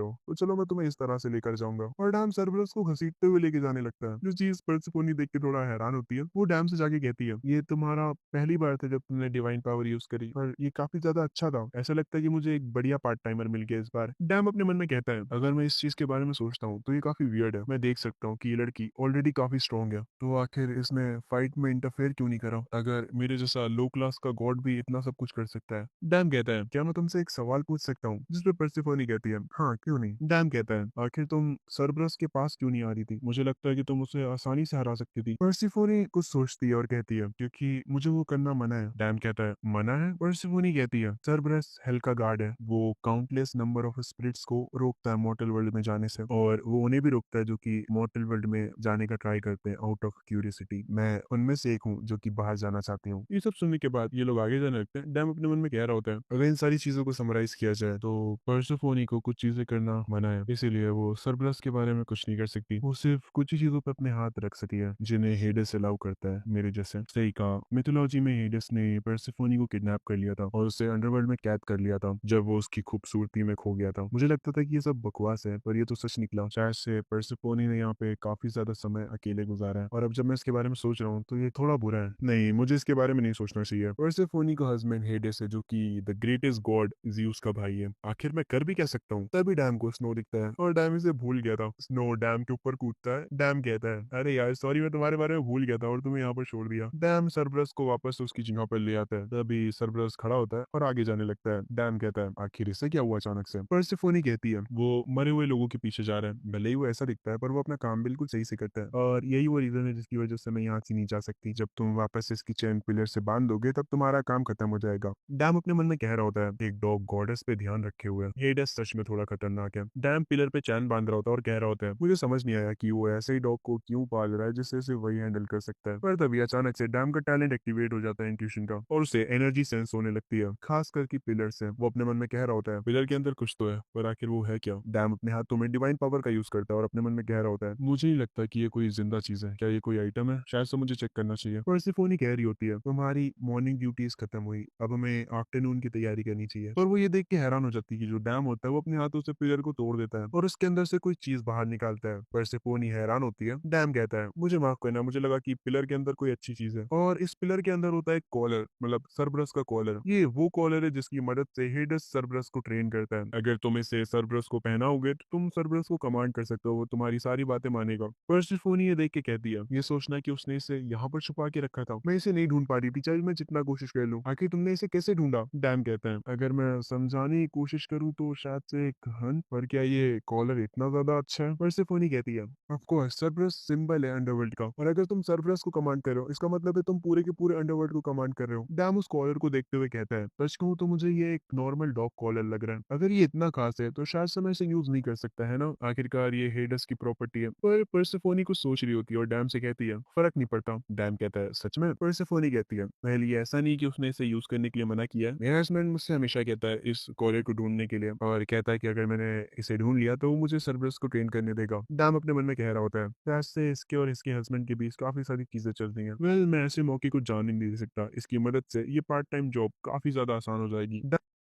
हो तो चलो मैं तुम्हें इस तरह से लेकर जाऊंगा, और डैम सरब्रस को घसीटते हुए लेके जाने लगता है। जो चीज परसिफोनी देख के थोड़ा हैरान होती है वो डैम से जाके कहती है ये तुम्हारा पहली बार था जब तुमने डिवाइन पावर यूज करी, और ये काफी ज्यादा अच्छा था। ऐसा लगता है कि मुझे एक बढ़िया पार्ट टाइमर मिल गया इस बार। डैम अपने मन में कहता है अगर मैं इस चीज के बारे में सोचता हूँ तो ये काफी वियर्ड है। मैं देख सकता हूँ कि ये लड़की ऑलरेडी काफी स्ट्रांग है, तो आखिर इसने फाइट में इंटरफेयर क्यों नहीं करा अगर मेरे जैसा लो क्लास का गॉड भी इतना सब कुछ कर सकता है। डैम कहता है क्या मैं तुमसे एक सवाल पूछ सकता हूँ, जिसपे परसिफोनी कहती है हाँ क्यों नहीं। डैम कहता है आखिर तुम सरब्रस के पास क्यों नहीं आ रही थी, मुझे लगता है कि तुम उसे आसानी से हरा सकती थी। परसिफोनी कुछ सोचती है और कहती है क्योंकि मुझे वो करना मना है। डैम कहता है मना है। परसिफोनी कहती है सरब्रस हेल का गार्ड है, वो काउंटलेस नंबर ऑफ स्पिरिट्स को रोकता है मॉर्टल वर्ल्ड में जाने से, और वो उन्हें भी रोकता है जो कि मॉर्टल वर्ल्ड में जाने का ट्राई करते हैं आउट ऑफ क्यूरियोसिटी। मैं उनमें से एक हूँ जो कि बाहर जाना चाहती हूँ। ये सब सुनने के बाद ये लोग आगे जाने लगते हैं। डैम अपने मन में कह रहा होता है अगर इन सारी चीजों को समराइज किया जाए तो परसेफोनी को कुछ चीजें करना मना है, इसीलिए वो सरप्लस के बारे में कुछ नहीं कर सकती। वो सिर्फ कुछ ही चीजों पर अपने हाथ रख सकती है जिन्हें हेडस अलाउ करता है। मेरे जैसे सही कहा, मिथोलॉजी में हेडस ने परसेफोनी को किडनैप कर लिया था और उसे अंडरवर्ल्ड में कैद कर लिया था जब वो उसकी खूबसूरती में खो गया था। मुझे लगता था कि ये सब बकवास है पर ये तो सच निकला। शायद से परसेफोनी ने यहाँ पे काफी ज्यादा समय अकेले गुजारा है, और अब जब मैं इसके बारे में सोच रहा हूँ तो ये थोड़ा बुरा है। नहीं, मुझे इसके बारे में नहीं सोचना चाहिए। परसेफोनी का हस्बैंड हेडेस है जो कि द ग्रेटेस्ट गॉड ज़्यूस का भाई है। आखिर मैं कर भी क्या सकता हूँ। तभी डैम को स्नो दिखता है और डैम इसे भूल गया था। स्नो डैम के ऊपर कूदता है। डैम कहता है अरे यार सॉरी, मैं तुम्हारे बारे में भूल गया था और तुम्हें यहाँ पर छोड़ दिया। डैम सरब्रस को वापस उसकी जगह पर ले आता है। तभी सरब्रस खड़ा होता है और आगे जाने लगता है। डैम कहता है आखिर इसे क्या हुआ अचानक से। परसेफोनी कहती है वो मरे हुए लोगों के पीछे जा रहा है, भले ही वो ऐसा दिखता है पर वो अपना काम बिल्कुल सही से करता है, और यही वो रीजन है जिसकी वजह से मैं यहाँ से नहीं जा सकती। जब तुम वापस इसकी चेन पिलर से बांध दोगे तब तुम्हारा काम खत्म हो जाएगा। डैम अपने मन में कह रहा होता है एक डॉग गॉडेस पे ध्यान रखे हुए है, हेडेस सच में थोड़ा खतरनाक है। डैम पिलर पे चैन बांध रहा होता है और कह रहा होता है मुझे समझ नहीं आया कि वो ऐसे ही डॉग को क्यों पाल रहा है जिससे सिर्फ वही हैंडल कर सकता है। पर तभी अचानक से डैम का टैलेंट एक्टिवेट हो जाता है इंट्यूशन का, और उसे एनर्जी सेंस होने लगती है, खास करके पिलर से। वो अपने मन में कह रहा होता है पिलर के अंदर कुछ तो है पर आखिर वो है क्या। डैम अपने हाथों में डिवाइन पावर का यूज करता है और अपने मन में कह रहा होता है मुझे नहीं लगता कि ये कोई जिंदा चीज है, क्या ये कोई आइटम है, शायद से मुझे चेक करना चाहिए। परसिफोनी कह रही होती है तुम्हारी मॉर्निंग ड्यूटीज खत्म हुई, अब हमें आफ्टरनून की तैयारी करनी चाहिए। और वो ये देख के हैरान हो जाती है कि जो डैम होता है वो अपने हाथों से पिलर को तोड़ देता है और उसके अंदर से कोई चीज बाहर निकालता है। परसिफोनी हैरान होती है। डैम कहता है मुझे माफ करना, मुझे लगा कि पिलर के अंदर कोई अच्छी चीज है, और इस पिलर के अंदर होता है एक कॉलर, मतलब सरब्रस का कॉलर। ये वो कॉलर है जिसकी मदद से हेडस सरब्रस को ट्रेन करता है। अगर तुम इसे सरब्रस को पहनाओगे तो तुम सरब्रस को कमांड कर सकते हो, वो तुम्हारी सारी बातें मानेगा। परसिफोनी ये देख के कहती है ये सोचना कि उसने इसे यहाँ पर छुपा के रखा था, मैं इसे नहीं ढूंढ पा रही थी चाहे मैं जितना कोशिश कर लूं। आखिर तुमने इसे कैसे ढूंढा। डैम कहता है अगर मैं समझाने की कोशिश करूं तो शायद से एक हंट, पर क्या ये कॉलर इतना ज्यादा अच्छा है। परसिफोनी कहती है ऑफ कोर्स सरब्रस सिंबल है अंडरवर्ल्ड का, और अगर तुम सरब्रस को कमांड कर रहे हो इसका मतलब है तुम पूरे के पूरे अंडरवर्ल्ड को कमांड कर रहे हो। डैम उस कॉलर को देखते हुए कहता है सच कहूं तो मुझे ये एक नॉर्मल डॉग कॉलर लग रहा है, अगर ये इतना खास है तो शायद से मैं इसे यूज नहीं कर सकता है ना, आखिरकार ये हेडस की प्रॉपर्टी है। पर परसिफोनी कुछ सोच रही होती है और डैम से कहती है फर्क नहीं पड़ता। डैम कहता है सच में। परसिफोनी कहती है पहले ये ऐसा नहीं कि उसने इसे यूज करने के लिए मना किया है, मेरा हस्बैंड मुझसे हमेशा कहता है इस कॉलर को ढूंढने के लिए, और कहता है कि अगर मैंने इसे ढूंढ लिया तो वो मुझे सरब्रस को ट्रेन करने देगा। डैम अपने मन में कह रहा होता है शायद से इसके और इसके हस्बैंड के बीच काफी सारी चीजें चल रही हैं। वेल मैं ऐसे मौके को जान ही नहीं दे सकता, इसकी मदद से ये पार्ट टाइम जॉब काफी ज्यादा आसान हो जाएगी।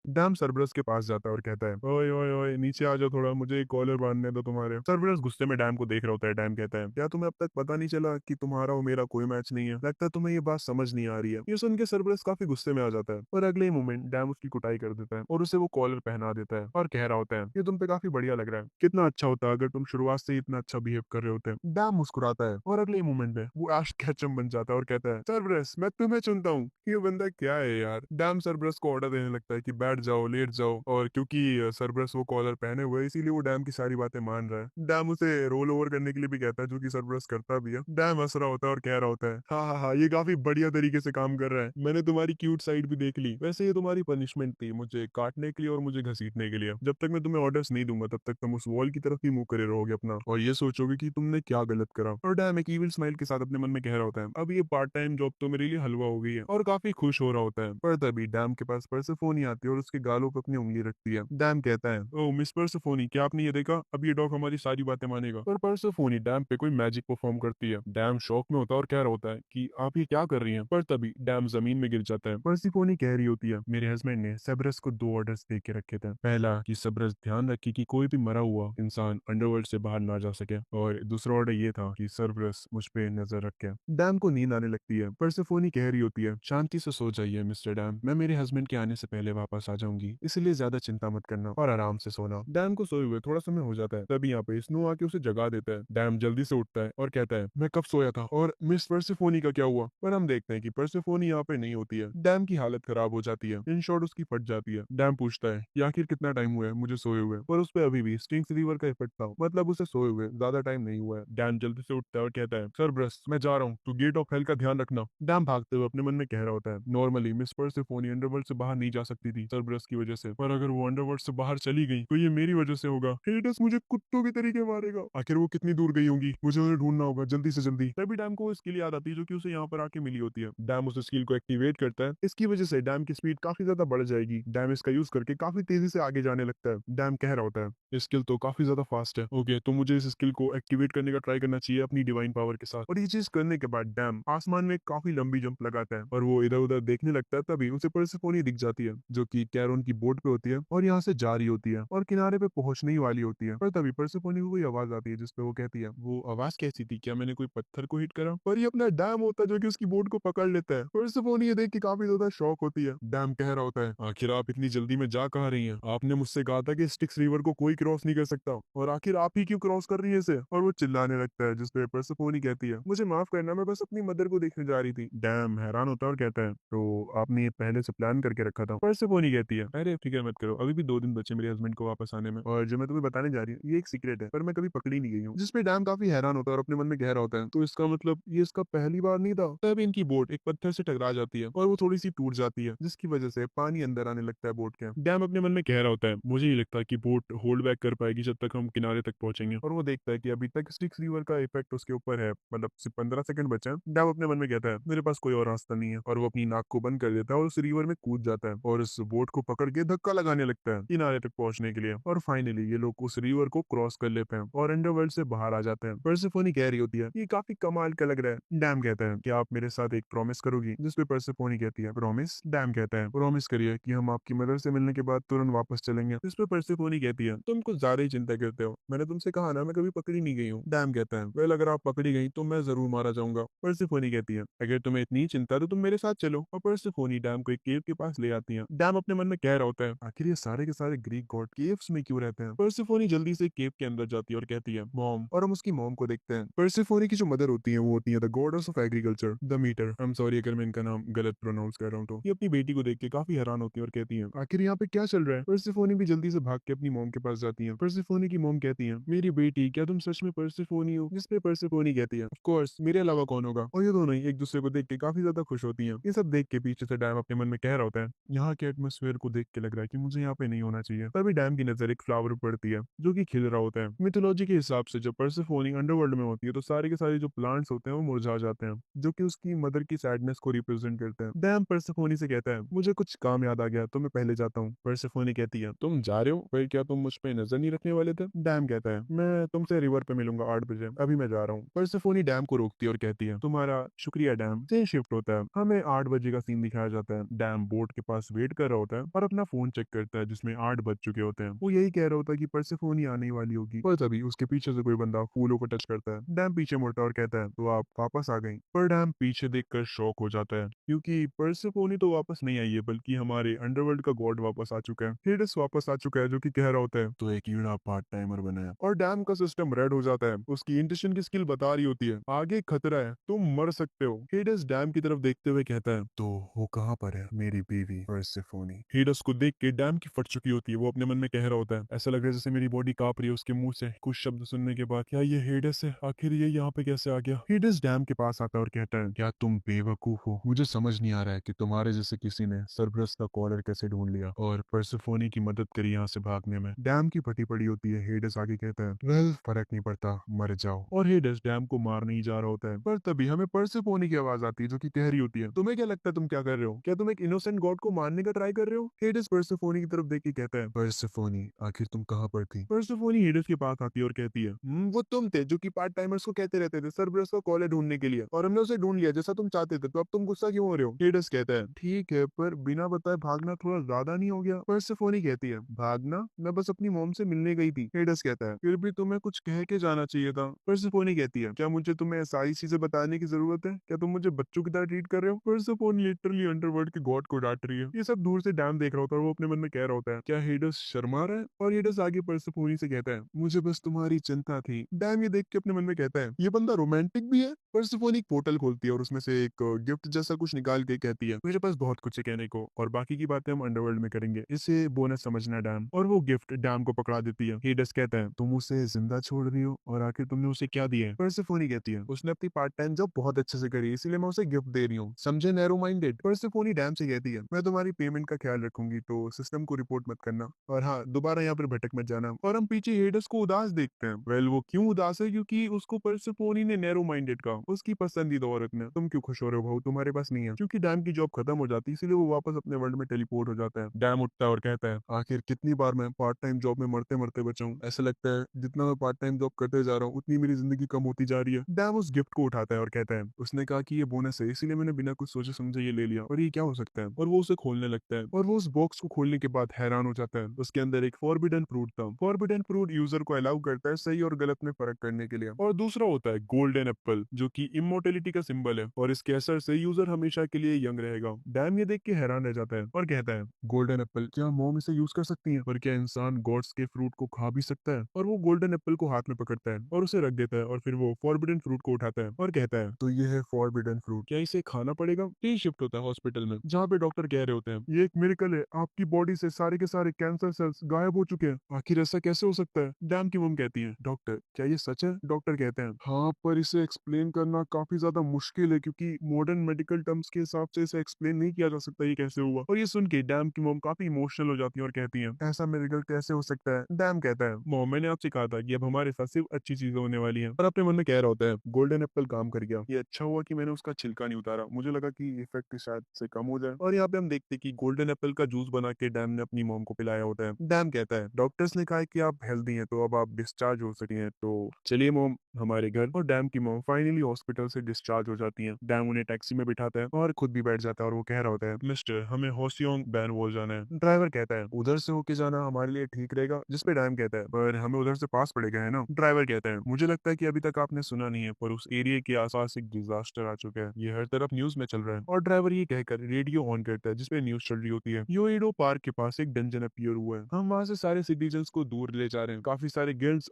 डैम सरबरस के पास जाता है और कहता है, ओए ओए ओए नीचे आ जाओ थोड़ा, मुझे एक कॉलर बांधने दो तुम्हारे। सरबरस गुस्से में डैम को देख रहा होता है। डैम कहता है, क्या तुम्हें अब तक पता नहीं चला कि तुम्हारा और मेरा कोई मैच नहीं है? लगता है तुम्हें ये बात समझ नहीं आ रही है। ये सुन के सरबरस काफी गुस्से में आ जाता है और अगले ही मोमेंट डैम उसकी कुटाई कर देता है और उसे वो कॉलर पहना देता है और कह रहा होता है, ये तुम पे काफी बढ़िया लग रहा है, कितना अच्छा होता अगर तुम शुरुआत से ही इतना अच्छा बिहेव कर रहे होते। डैम मुस्कुराता है और अगले ही मोमेंट में वो एश कैचम बन जाता है और कहता है, सरबरस मैं तुम्हें चुनता हूँ। ये बंदा क्या है यार। डैम सरबरस को ऑर्डर देने लगता है कि बैठ जाओ, लेट जाओ, और क्योंकि सरबरस वो कॉलर पहने हुए है, इसीलिए वो डैम की सारी बातें मान रहा है। डैम उसे रोल ओवर करने के लिए भी कहता है, जो कि सरबरस करता भी है। डैम हंस रहा होता है और कह रहा होता है, हाँ हाँ हाँ, ये काफी बढ़िया तरीके से काम कर रहा है, मैंने तुम्हारी क्यूट साइड भी देख ली। वैसे ये तुम्हारी पनिशमेंट थी, मुझे काटने के लिए और मुझे घसीटने के लिए। जब तक मैं तुम्हें ऑर्डर्स नहीं दूंगा तब तक तुम उस वॉल की तरफ ही मुंह करे रहोगे अपना, और ये सोचोगे कि तुमने क्या गलत करा। और डैम एक इविल स्माइल के साथ अपने मन में कह रहा होता है, अब ये पार्ट टाइम जॉब तो मेरे लिए हलवा हो गई है, और काफी खुश हो रहा होता है। पर तभी डैम के पास परसेफोनी आती है और उसके गालों पर अपनी उंगली रखती है। डैम कहता है, ओ मिस परसेफोनी, क्या आपने ये देखा? अब ये डॉग हमारी सारी बातें मानेगा। पर परसेफोनी डैम पे कोई मैजिक परफॉर्म करती है। डैम शॉक में होता है और कह रहा होता है कि आप ये क्या कर रही हैं? पर तभी डैम जमीन में गिर जाता है। परसेफोनी कह रही होती है, मेरे हस्बैंड ने सेब्रस को 2 ऑर्डर्स दे के रखे थे। पहला कि सेब्रस ध्यान रखे कि कोई भी मरा हुआ इंसान अंडरवर्ल्ड से बाहर ना जा सके, और दूसरा ऑर्डर ये था कि सर्बरस मुझ पे नजर रखे। डैम को नींद आने लगती है। परसेफोनी कह रही होती है, शांति से सो जाइए मिस्टर डैम, मैं मेरे हस्बैंड के आने से पहले वापस आ जाऊंगी, इसलिए ज्यादा चिंता मत करना और आराम से सोना। डैम को सोए हुए थोड़ा समय हो जाता है, तभी यहाँ पे स्नो आके उसे जगा देता है। डैम जल्दी से उठता है और कहता है, मैं कब सोया था और मिस परसेफोनी का क्या हुआ? पर हम देखते हैं कि परसेफोनी यहाँ पे नहीं होती है। डैम की हालत खराब हो जाती है, इन शॉर्ट उसकी फट जाती है। डैम पूछता है कि आखिर कितना टाइम हुआ है मुझे सोए हुए? पर उस पर अभी भी स्टिंग्स रिवर का इफेक्ट था, मतलब उसे सोए हुए ज्यादा टाइम नहीं हुआ है। डैम जल्दी से उठता है और कहता है, सर ब्रस मैं जा रहा हूँ, तू गेट ऑफ हेल का ध्यान रखना। डैम भागते हुए अपने मन में कह रहा होता है, नॉर्मली मिस परसेफोनी अंडरवर्ल्ड से बाहर नहीं जा सकती थी सरब्रस की वजह से, पर अगर वो अंडरवर्ल्ड से बाहर चली गई तो ये मेरी वजह से होगा। हेडस मुझे कुत्तों के तरीके मारेगा। आखिर वो कितनी दूर गई होंगी, मुझे उन्हें ढूंढना होगा जल्दी से जल्दी। तभी डैम को वो स्किल याद आती है जो कि उसे यहाँ पर आके मिली होती है। डैम उस स्किल को एक्टिवेट करता है, इसकी वजह से डैम की स्पीड काफी ज्यादा बढ़ जाएगी। डैम इसका यूज करके काफी तेजी से आगे जाने लगता है। डैम कह रहा होता है, ये स्किल तो काफी ज्यादा फास्ट है, ओके तो मुझे इस स्किल को एक्टिवेट करने का ट्राई करना चाहिए अपनी डिवाइन पावर के साथ। और ये चीज करने के बाद डैम आसमान में काफी लंबी जंप लगाता है और वो इधर उधर देखने लगता है। तभी उसे परसेफोनी दिख जाती है, जो कि कैरोन की बोट पे होती है और यहाँ से जा रही होती है और किनारे पे पहुंचने ही वाली होती है। पर तभी परसेफोनी को कोई आवाज आती है जिसपे वो कहती है, वो आवाज कैसी थी? क्या मैंने कोई पत्थर को हिट करा? पर ये अपना डैम होता है जो कि उसकी बोट को पकड़ लेता है। परसेफोनी ये देख के काफी ज्यादा शॉक होती है। डैम कह रहा होता है, आखिर आप इतनी जल्दी में जा कहाँ रही हैं? आपने मुझसे कहा था कि स्टिक्स रिवर को कोई क्रॉस नहीं कर सकता, और आखिर आप ही क्यों क्रॉस कर रही है इसे? और वो चिल्लाने लगता है, जिसपे परसेफोनी कहती है, मुझे माफ करना, मैं बस अपनी मदर को देखने जा रही थी। डैम हैरान होता है और कहता है, तो आपने ये पहले से प्लान करके रखा था? परसेफोनी कहती है, अरे फिक्र मत करो, अभी भी 2 दिन बचे मेरे हस्बैंड को वापस आने में, और जो मैं तुम्हें बताने जा रही हूँ ये एक सीक्रेट है, पर मैं कभी पकड़ी नहीं गई हूँ। जिसपे डैम काफी हैरान होता है और अपने मन में कह रहा होता है, तो इसका मतलब ये इसका पहली बार नहीं था। तब इनकी बोट एक पत्थर से टकरा जाती है और वो थोड़ी सी टूट जाती है, जिसकी वजह से पानी अंदर आने लगता है बोट के। डैम अपने मन में कह रहा होता है, मुझे ये लगता है कि बोट होल्ड बैक कर पाएगी जब तक हम किनारे तक पहुंचेंगे। और वो देखता है कि अभी तक स्टिक्स रिवर का इफेक्ट उसके ऊपर है, मतलब सिर्फ 15 सेकंड बचे हैं। डैम अपने मन में कहता है, मेरे पास कोई और रास्ता नहीं है, और वो अपनी नाक को बंद कर देता है और उस रिवर में कूद जाता है और उस बोट को पकड़ के धक्का लगाने लगता है किनारे तक पहुंचने के लिए। और फाइनली ये लोग उस रिवर को क्रॉस कर लेते हैं और अंडरवर्ल्ड से बाहर आ जाते हैं। परसेफोनी कह रही होती है, ये काफी कमाल का लग रहा है। डैम कहता है, कि आप मेरे साथ एक प्रॉमिस करोगी? जिसपे परसेफोनी कहती है, प्रॉमिस? डैम कहता है, प्रॉमिस करिए कि हम आपकी मदर से मिलने के बाद तुरंत वापस चलेंगे। जिसपे परसेफोनी कहती है, तुम कुछ ज्यादा ही चिंता करते हो, मैंने तुमसे कहा ना मैं कभी पकड़ी नहीं गई हूँ। डैम कहता है, वेल अगर आप पकड़ी गई तो मैं जरूर मारा जाऊंगा। परसेफोनी कहती है, अगर तुम्हें इतनी चिंता है तो तुम मेरे साथ चलो। और परसेफोनी डैम को एक केव के पास ले आती है। डैम अपने मन में कह रहा होता है, आखिर ये सारे के सारे ग्रीक गॉड केव्स में क्यों रहते हैं? परसेफोनी जल्दी से केव के अंदर जाती है और कहती है, मॉम। और हम उसकी मॉम को देखते हैं। परसेफोनी की जो मदर होती है वो होती है the goddess of agriculture, the metre. I am sorry अगर मैं इनका नाम गलत प्रोनाउंस कर रहा हूँ तो। ये अपनी बेटी को देख के काफी हैरान होती है और कहती है, आखिर यहाँ पे क्या चल रहा है? परसेफोनी भी जल्दी से भाग के अपनी मॉम के पास जाती है। परसेफोनी की मॉम कहती है, मेरी बेटी क्या तुम सच में परसेफोनी हो? जिसपे परसेफोनी कहती है, ऑफ कोर्स, मेरे अलावा कौन होगा? और ये दोनों ही एक दूसरे को देख के काफी ज्यादा खुश होती हैं। ये सब देख के पीछे से डैम अपने मन में कह रहा होता है, यहाँ के एटमोस्फेयर को देख के लग रहा है कि मुझे यहाँ पे नहीं होना चाहिए। तभी डैम की नजर एक फ्लावर पर पड़ती है जो कि खिल रहा होता है। मिथोलॉजी के हिसाब से जब परसेफोनी अंडरवर्ल्ड में होती है तो सारे के सारे जो प्लांट्स होते हैं वो मुरझा जाते हैं, जो कि उसकी मदर की सैडनेस को रिप्रेजेंट करते हैं। डैम परसेफोनी से कहता है, मुझे कुछ काम याद आ गया तो मैं पहले जाता हूँ। परसेफोनी कहती है, तुम जा रहे हो? फिर क्या तुम मुझ पे नजर नहीं रखने वाले थे? डैम कहता है, मैं तुमसे रिवर पे मिलूंगा 8 बजे, अभी मैं जा रहा हूँ। परसेफोनी डैम को रोकती है और कहती है, तुम्हारा शुक्रिया डैम। सीन शिफ्ट होता है, हमें 8 बजे का सीन दिखाया जाता है। डैम बोट के पास वेट कर रहा होता है जाता है और अपना फोन चेक करता है जिसमें 8 बज चुके होते हैं। वो यही कह रहा होता है कि परसेफोनी आने वाली होगी, पर तभी उसके पीछे से कोई बंदा फूलों को टच करता है। डैम पीछे मुड़ता है और कहता है तो आप वापस आ गई। पर डैम पीछे देखकर शॉक हो जाता है क्योंकि परसेफोनी तो वापस नहीं आई है, बल्कि हमारे अंडरवर्ल्ड का गॉड वापस आ चुका है। हेडिस वापस आ चुका है जो कि कह रहा होता है तो एक कीड़ा पार्ट टाइमर बना है। और डैम का सिस्टम रेड हो जाता है। उसकी इंटेशन की स्किल बता रही होती है आगे खतरा है, तुम मर सकते हो। हेडिस डैम की तरफ देखते हुए कहता है तो वो कहाँ पर है मेरी बीवी परसेफोनी। हेडिस को देख के डैम की फट चुकी होती है। वो अपने मन में कह रहा होता है ऐसा लग रहा है जैसे मेरी बॉडी कांप रही है उसके मुंह से कुछ शब्द सुनने के बाद। क्या ये हेडिस है? आखिर ये यहाँ पे कैसे आ गया? हेडिस डैम के पास आता है और कहता है क्या तुम बेवकूफ हो? मुझे समझ नहीं आ रहा है कि तुम्हारे जैसे किसी ने सरब्रस का कॉलर कैसे ढूंढ लिया और परसेफोनी की मदद करी यहाँ से भागने में। डैम की फटी पड़ी होती है। हेडिस आगे कहता है वेल फर्क नहीं पड़ता, मर जाओ। और हेडिस डैम को मार नहीं जा रहा होता है, पर तभी हमें परसेफोनी की आवाज आती है जो कि कह रही होती है तुम्हें क्या लगता है तुम क्या कर रहे हो? क्या तुम एक इनोसेंट गॉड को मारने का ट्राई कर रहे हो? हेडिस परसेफोनी की तरफ देख के कहता है परसेफोनी आखिर तुम कहाँ पर थी? परसेफोनी हेडिस के पास आती है और कहती है वो तुम थे जो कि पार्ट टाइमर्स को कहते रहते थे सरब्रस को कॉलर ढूंढने के लिए, और हमने उसे ढूंढ लिया जैसा तुम चाहते थे, तो अब तुम गुस्सा क्यों हो रहे हो? हेडिस कहता है ठीक है, पर बिना बताए भागना थोड़ा ज्यादा नहीं हो गया? परसेफोनी कहती है भागना? मैं बस अपनी मॉम से मिलने गई थी। हेडिस कहता है फिर भी तुम्हें कुछ कह के जाना चाहिए था। परसेफोनी कहती है क्या मुझे तुम्हें सारी चीजें बताने की जरूरत है? क्या तुम मुझे बच्चों की तरह ट्रीट कर रहे हो? परसेफोनी लिटरली अंडरवर्ल्ड के गॉड को डांट रही है। ये सब दूर से डैम देख रहा होता है और वो अपने मन में कह रहा होता है क्या हेडिस शर्मा रहा है? और हेडिस आगे परसेफोनी से कहता है मुझे बस तुम्हारी चिंता थी। डैम ये देख के अपने मन में कहता है ये बंदा रोमांटिक भी है। परसेफोनी एक पोर्टल खोलती है और उसमें से एक गिफ्ट जैसा कुछ निकाल के कहती है मेरे पास बहुत कुछ है कहने को, और बाकी की बातें हम अंडरवर्ल्ड में करेंगे, इसे बोनस समझना डैम। और वो गिफ्ट डैम को पकड़ा देती है। हेडिस कहता है तुम उसे जिंदा छोड़ रही हो और आखिर तुमने उसे क्या दिया है? परसेफोनी कहती है उसने अपनी पार्ट टाइम जॉब बहुत अच्छे से करी इसीलिए मैं उसे गिफ्ट दे रही हूँ, समझे नैरो माइंडेड। परसेफोनी डैम से कहती है मैं तुम्हारी पेमेंट का ख्याल रखूंगी, तो सिस्टम को रिपोर्ट मत करना, और हाँ दोबारा यहाँ पर भटक मत जाना। और हम पीछे हेडिस को उदास देखते हैं। वेल वो क्यों उदास है? क्योंकि उसको परसेफोनी ने नैरो माइंडेड का उसकी पसंदीदा औरत ने। तुम क्यों खुश हो रहे हो भाऊ? तुम्हारे पास नहीं है। क्योंकि डैम की जॉब खत्म हो जाती है इसीलिए वो वापस अपने वर्ल्ड में टेलीपोर्ट हो जाता है। डैम उठता है और कहता है आखिर कितनी बार मैं पार्ट टाइम जॉब में मरते मरते बचाऊं? ऐसा लगता है जितना मैं पार्ट टाइम जॉब करते जा रहा हूँ उतनी मेरी जिंदगी कम होती जा रही है। डैम उस गिफ्ट को उठाता है और कहता है उसने कहा कि ये बोनस है इसीलिए मैंने बिना कुछ सोचे समझे ये ले लिया, और ये क्या हो सकता है? और वो उसे खोलने लगता है और वो उस बॉक्स को खोलने के बाद हैरान हो जाता है। उसके अंदर एक फॉरबिडन फ्रूट था। फॉरबिडन फ्रूट यूजर को अलाउ करता है सही और गलत में फर्क करने के लिए। और दूसरा होता है गोल्डन एप्पल जो कि इमोर्टेलिटी का सिंबल है, और इसके असर से यूजर हमेशा के लिए यंग रहेगा। डैम ये देख के हैरान रह जाता है और कहता है गोल्डन एप्पल, क्या मॉम इसे यूज कर सकती है? पर क्या इंसान गॉड्स के फ्रूट को खा भी सकता है? और वो गोल्डन एप्पल को हाथ में पकड़ता है और उसे रख देता है, और फिर वो फॉरबिडन फ्रूट को उठाता है और कहता है तो ये है फॉरबिडन फ्रूट, क्या इसे खाना पड़ेगा? यही शिफ्ट होता है हॉस्पिटल में जहाँ पे डॉक्टर कह रहे होते हैं ये एक मिरेकल है, आपकी बॉडी से सारे के सारे कैंसर सेल्स गायब हो चुके हैं, आखिर ऐसा कैसे हो सकता है? डैम की मम कहती है डॉक्टर क्या ये सच है? डॉक्टर कहते हैं हाँ, पर इसे एक्सप्लेन करना काफी ज्यादा मुश्किल है क्योंकि मॉडर्न मेडिकल टर्म्स के हिसाब से इसे एक्सप्लेन नहीं किया जा सकता ये कैसे हुआ। और ये सुन के डैम की मॉम काफी इमोशनल हो जाती है और कहती है ऐसा मिरेकल कैसे हो सकता है? डैम कहता है मॉम मैंने आपसे कहा था कि अब हमारे साथ सिर्फ अच्छी चीजें होने वाली हैं। और अपने मन में कह रहा होता है गोल्डन एप्पल काम कर गया, ये अच्छा हुआ कि मैंने उसका छिलका नहीं उतारा, मुझे लगा कि इफेक्ट शायद से कम हो जाए। और यहाँ पे हम देखते हैं कि गोल्डन एप्पल का जूस बना के डैम ने अपनी मॉम को पिलाया होता है। डैम कहता है डॉक्टर्स ने कहा है कि आप हेल्दी हैं तो अब आप डिस्चार्ज हो सके हैं, तो चलिए मॉम हमारे घर। और डैम की मॉम फाइनली हॉस्पिटल से डिस्चार्ज हो जाती हैं। डैम उन्हें टैक्सी में बिठाता है और खुद भी बैठ जाता है और वो कह रहा होता है मिस्टर हमें होसियोंग बैनवॉल जाना है। ड्राइवर कहता है उधर से होके जाना हमारे लिए ठीक रहेगा, जिसपे डैम कहता है पर हमें उधर से पास पड़ेगा है ना? ड्राइवर कहता है मुझे लगता है कि अभी तक आपने सुना नहीं है पर उस एरिया के आसपास एक डिजास्टर आ चुका है, ये हर तरफ न्यूज में चल रहा है। और ड्राइवर ये कहकर रेडियो ऑन करता है जिसपे न्यूज चल रही होती है योइडो पार्क के पास एक डंजन अपीयर हुआ है, हम वहां से सारे सिटीजन्स को दूर ले जा रहे हैं, काफी सारे गिल्ड्स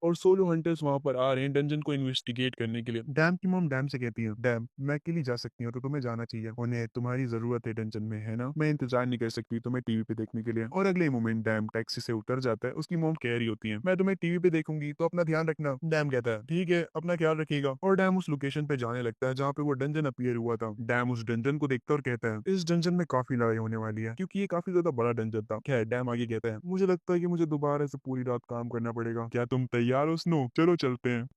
और सोलो हंटर्स वहां पर आ रहे हैं डंजन को इन्वेस्टिगेट करने के लिए। डैम की मॉम डैम से कहती है डैम मैं अकेली जा सकती हूँ तो तुम्हें जाना चाहिए, उन्हें तुम्हारी जरूरत है डंजन में है ना? मैं इंतजार नहीं कर सकती तुम्हें टीवी पे देखने के लिए। और अगले मोमेंट डैम टैक्सी से उतर जाता है। उसकी मॉम कह रही होती है मैं तुम्हें टीवी पे देखूंगी तो अपना ध्यान रखना। डैम कहता है ठीक है अपना ख्याल रखिएगा। और डैम उस लोकेशन पे जाने लगता है जहाँ पे वो डंजन अपीयर हुआ था। डैम उस डंजन को देखता है और कहता है इस डंजन में काफी लड़ाई होने वाली है क्योंकि ये काफी ज्यादा बड़ा डंजन था। खैर डैम आगे कहता है मुझे लगता है कि मुझे दोबारा से पूरी रात काम करना पड़ेगा, क्या तुम तैयार हो स्नो? चलो चलते हैं।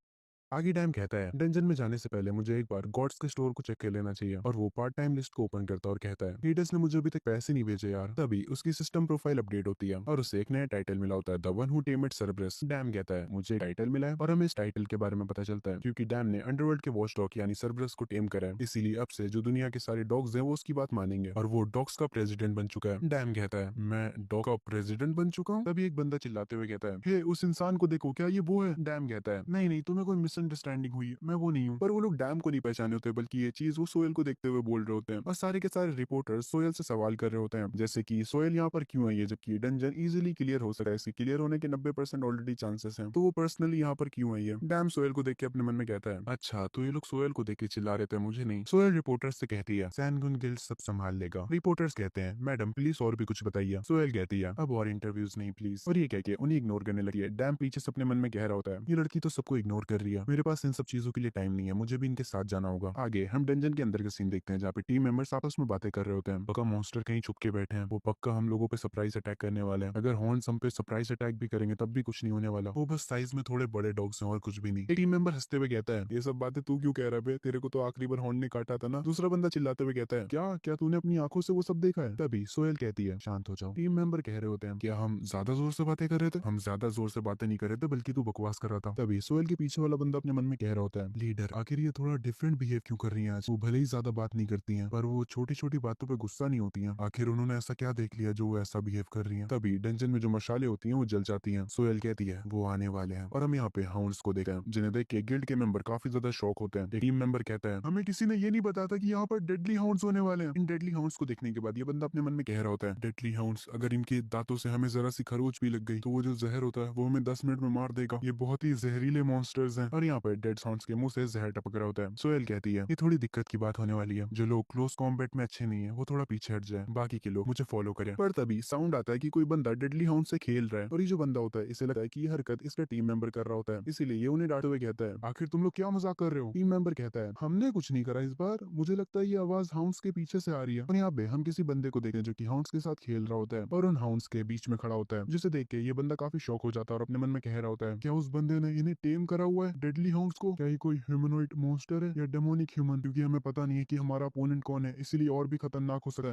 आगे डैम कहता है डंजन में जाने से पहले मुझे एक बार गॉड्स के स्टोर को चेक कर लेना चाहिए, और वो पार्ट टाइम लिस्ट को ओपन करता है और कहता है हीडस ने मुझे अभी तक पैसे नहीं भेजे यार। तभी उसकी सिस्टम प्रोफाइल अपडेट होती है और उसे एक नया टाइटल मिला होता है, द वन हु टेमेड सर्बरस। डैम कहता है मुझे टाइटल मिला है, और हमें इस टाइटल के बारे में पता चलता है क्योंकि डैम ने अंडरवर्ल्ड के वॉच डॉग यानी सर्बरस को टेम करा है। इसीलिए अब से जो दुनिया के सारे डॉग्स हैं वो उसकी बात मानेंगे, और वो डॉग्स का प्रेसिडेंट बन चुका है। डैम कहता है मैं डॉग का प्रेसिडेंट बन चुका हूँ। तभी एक बंदा चिल्लाते हुए कहता है हे उस इंसान को देखो, क्या ये वो है? डैम कहता है नहीं नहीं, तुम्हें कोई मिसअंडरस्टैंडिंग हुई है, मैं वो नहीं हूँ। पर वो लोग डैम को नहीं पहचाने होते, बल्कि ये चीज वो सोयल को देखते हुए बोल रहे होते हैं, और सारे के सारे रिपोर्टर्स सोयल से सवाल कर रहे होते हैं, जैसे कि सोयल यहाँ पर क्यों आई है जबकि डंजन इजीली क्लियर हो सकता है, इसके क्लियर होने के 90% ऑलरेडी चांसेस हैं, तो वो पर्सनली यहाँ पर क्यों आई है? डैम सोयल को देख के अपने मन में कहता है अच्छा तो ये लोग सोयल को देख के चिल्ला रहे थे, मुझे नहीं। सोयल रिपोर्टर्स से कहती है सैनगुन गिल्ड सब संभाल लेगा। रिपोर्टर्स कहते हैं मैडम प्लीज और भी कुछ बताइए। सोयल कहती है अब और इंटरव्यूज नहीं प्लीज, और ये कह के उन्हें इग्नोर करने लगी है। डैम पीछे से अपने मन में कह रहा होता है ये लड़की तो सबको इग्नोर कर रही है, मेरे पास इन सब चीजों के लिए टाइम नहीं है, मुझे भी इनके साथ जाना होगा। आगे हम डंजन के अंदर का सीन देखते हैं जहाँ पे टीम मेंबर्स आपस में बातें कर रहे होते हैं। पक्का मॉन्स्टर कहीं छुप के बैठे हैं, वो पक्का हम लोगों पे सरप्राइज अटैक करने वाले हैं, अगर हॉर्न्स हम पे सरप्राइज अटैक भी करेंगे तब भी कुछ नहीं होने वाला, वो बस साइज में थोड़े बड़े डॉग्स हैं और कुछ भी नहीं। एक टीम मेंबर हंसते हुए कहता है ये सब बातें तू क्यों कह रहा है बे, तेरे को तो आखिरी बार हॉर्न ने काटा था ना। दूसरा बंदा चिल्लाते हुए कहता है क्या क्या तूने अपनी आंखों से वो सब देखा है? तभी सोहेल कहती है शांत हो जाओ। टीम मेंबर कह रहे होते हैं क्या हम ज्यादा जोर से बातें कर रहे थे? हम ज्यादा जोर से बातें नहीं कर रहे थे, बल्कि तू बकवास कर रहा था। तभी सोहेल के पीछे वाला बंदा अपने मन में कह रहा होता है लीडर आखिर ये थोड़ा डिफरेंट बिहेव क्यों कर रही है आज? वो भले ही ज्यादा बात नहीं करती है, पर वो छोटी छोटी बातों पर गुस्सा नहीं होती है, आखिर उन्होंने ऐसा क्या देख लिया जो वो ऐसा बिहेव कर रही है? तभी डंजन में जो मशाले होती हैं वो जल जाती हैं। सोहेल कहती है वो आने वाले हैं, और हम यहाँ पे हाउंड्स को देखते हैं जिन्हें देख के गिल्ड के मेंबर काफी ज्यादा शॉक होते हैं। एक टीम मेंबर कहता है हमें किसी ने ये नहीं बताया था कि यहाँ पर डेडली हाउंड्स होने वाले हैं। इन डेडली हाउंड्स को देखने के बाद ये बंदा अपने मन में कह रहा होता है डेडली हाउंड्स अगर इनके दांतों से हमें जरा सी खरोच भी लग गई तो वो जो जहर होता है वो हमें 10 मिनट में मार देगा, ये बहुत ही जहरीले मॉन्स्टर्स हैं। और यहाँ पर डेड हाउंड्स के मुंह से जहर टपक रहा होता है। सोहेल कहती है ये थोड़ी दिक्कत की बात होने वाली है, जो लोग क्लोज कॉम्बैट में अच्छे नहीं है वो थोड़ा पीछे हट जाए, बाकी के लोग मुझे फॉलो करें। पर तभी साउंड आता है कि कोई बंदा डेडली हाउंड से खेल रहा है, और ये जो बंदा होता है इसे लगता है कि ये हरकत इसका टीम मेंबर कर रहा होता है, इसीलिए ये उन्हें डांटते हुए कहता है आखिर तुम लोग क्या मजाक कर रहे हो? टीम मेंबर कहता है हमने कुछ नहीं करा इस बार, मुझे लगता है ये आवाज हाउंड्स के पीछे से आ रही है। और यहाँ पे हम किसी बंदे को देखते हैं जो कि हाउंड्स के साथ खेल रहा होता है और उन हाउंड्स के बीच में खड़ा होता है, जिसे देख के ये बंदा काफी शॉक हो जाता है और अपने मन में कह रहा होता है क्या उस बंदे ने इन्हें टेम करा हुआ है डेडली हाउंड्स को? क्या ये कोई ह्यूमनॉइड मॉन्स्टर है या डेमोनिक ह्यूमन? क्योंकि हमें पता नहीं है कि हमारा अपोनेंट कौन है, इसीलिए और भी खतरनाक हो सकता है।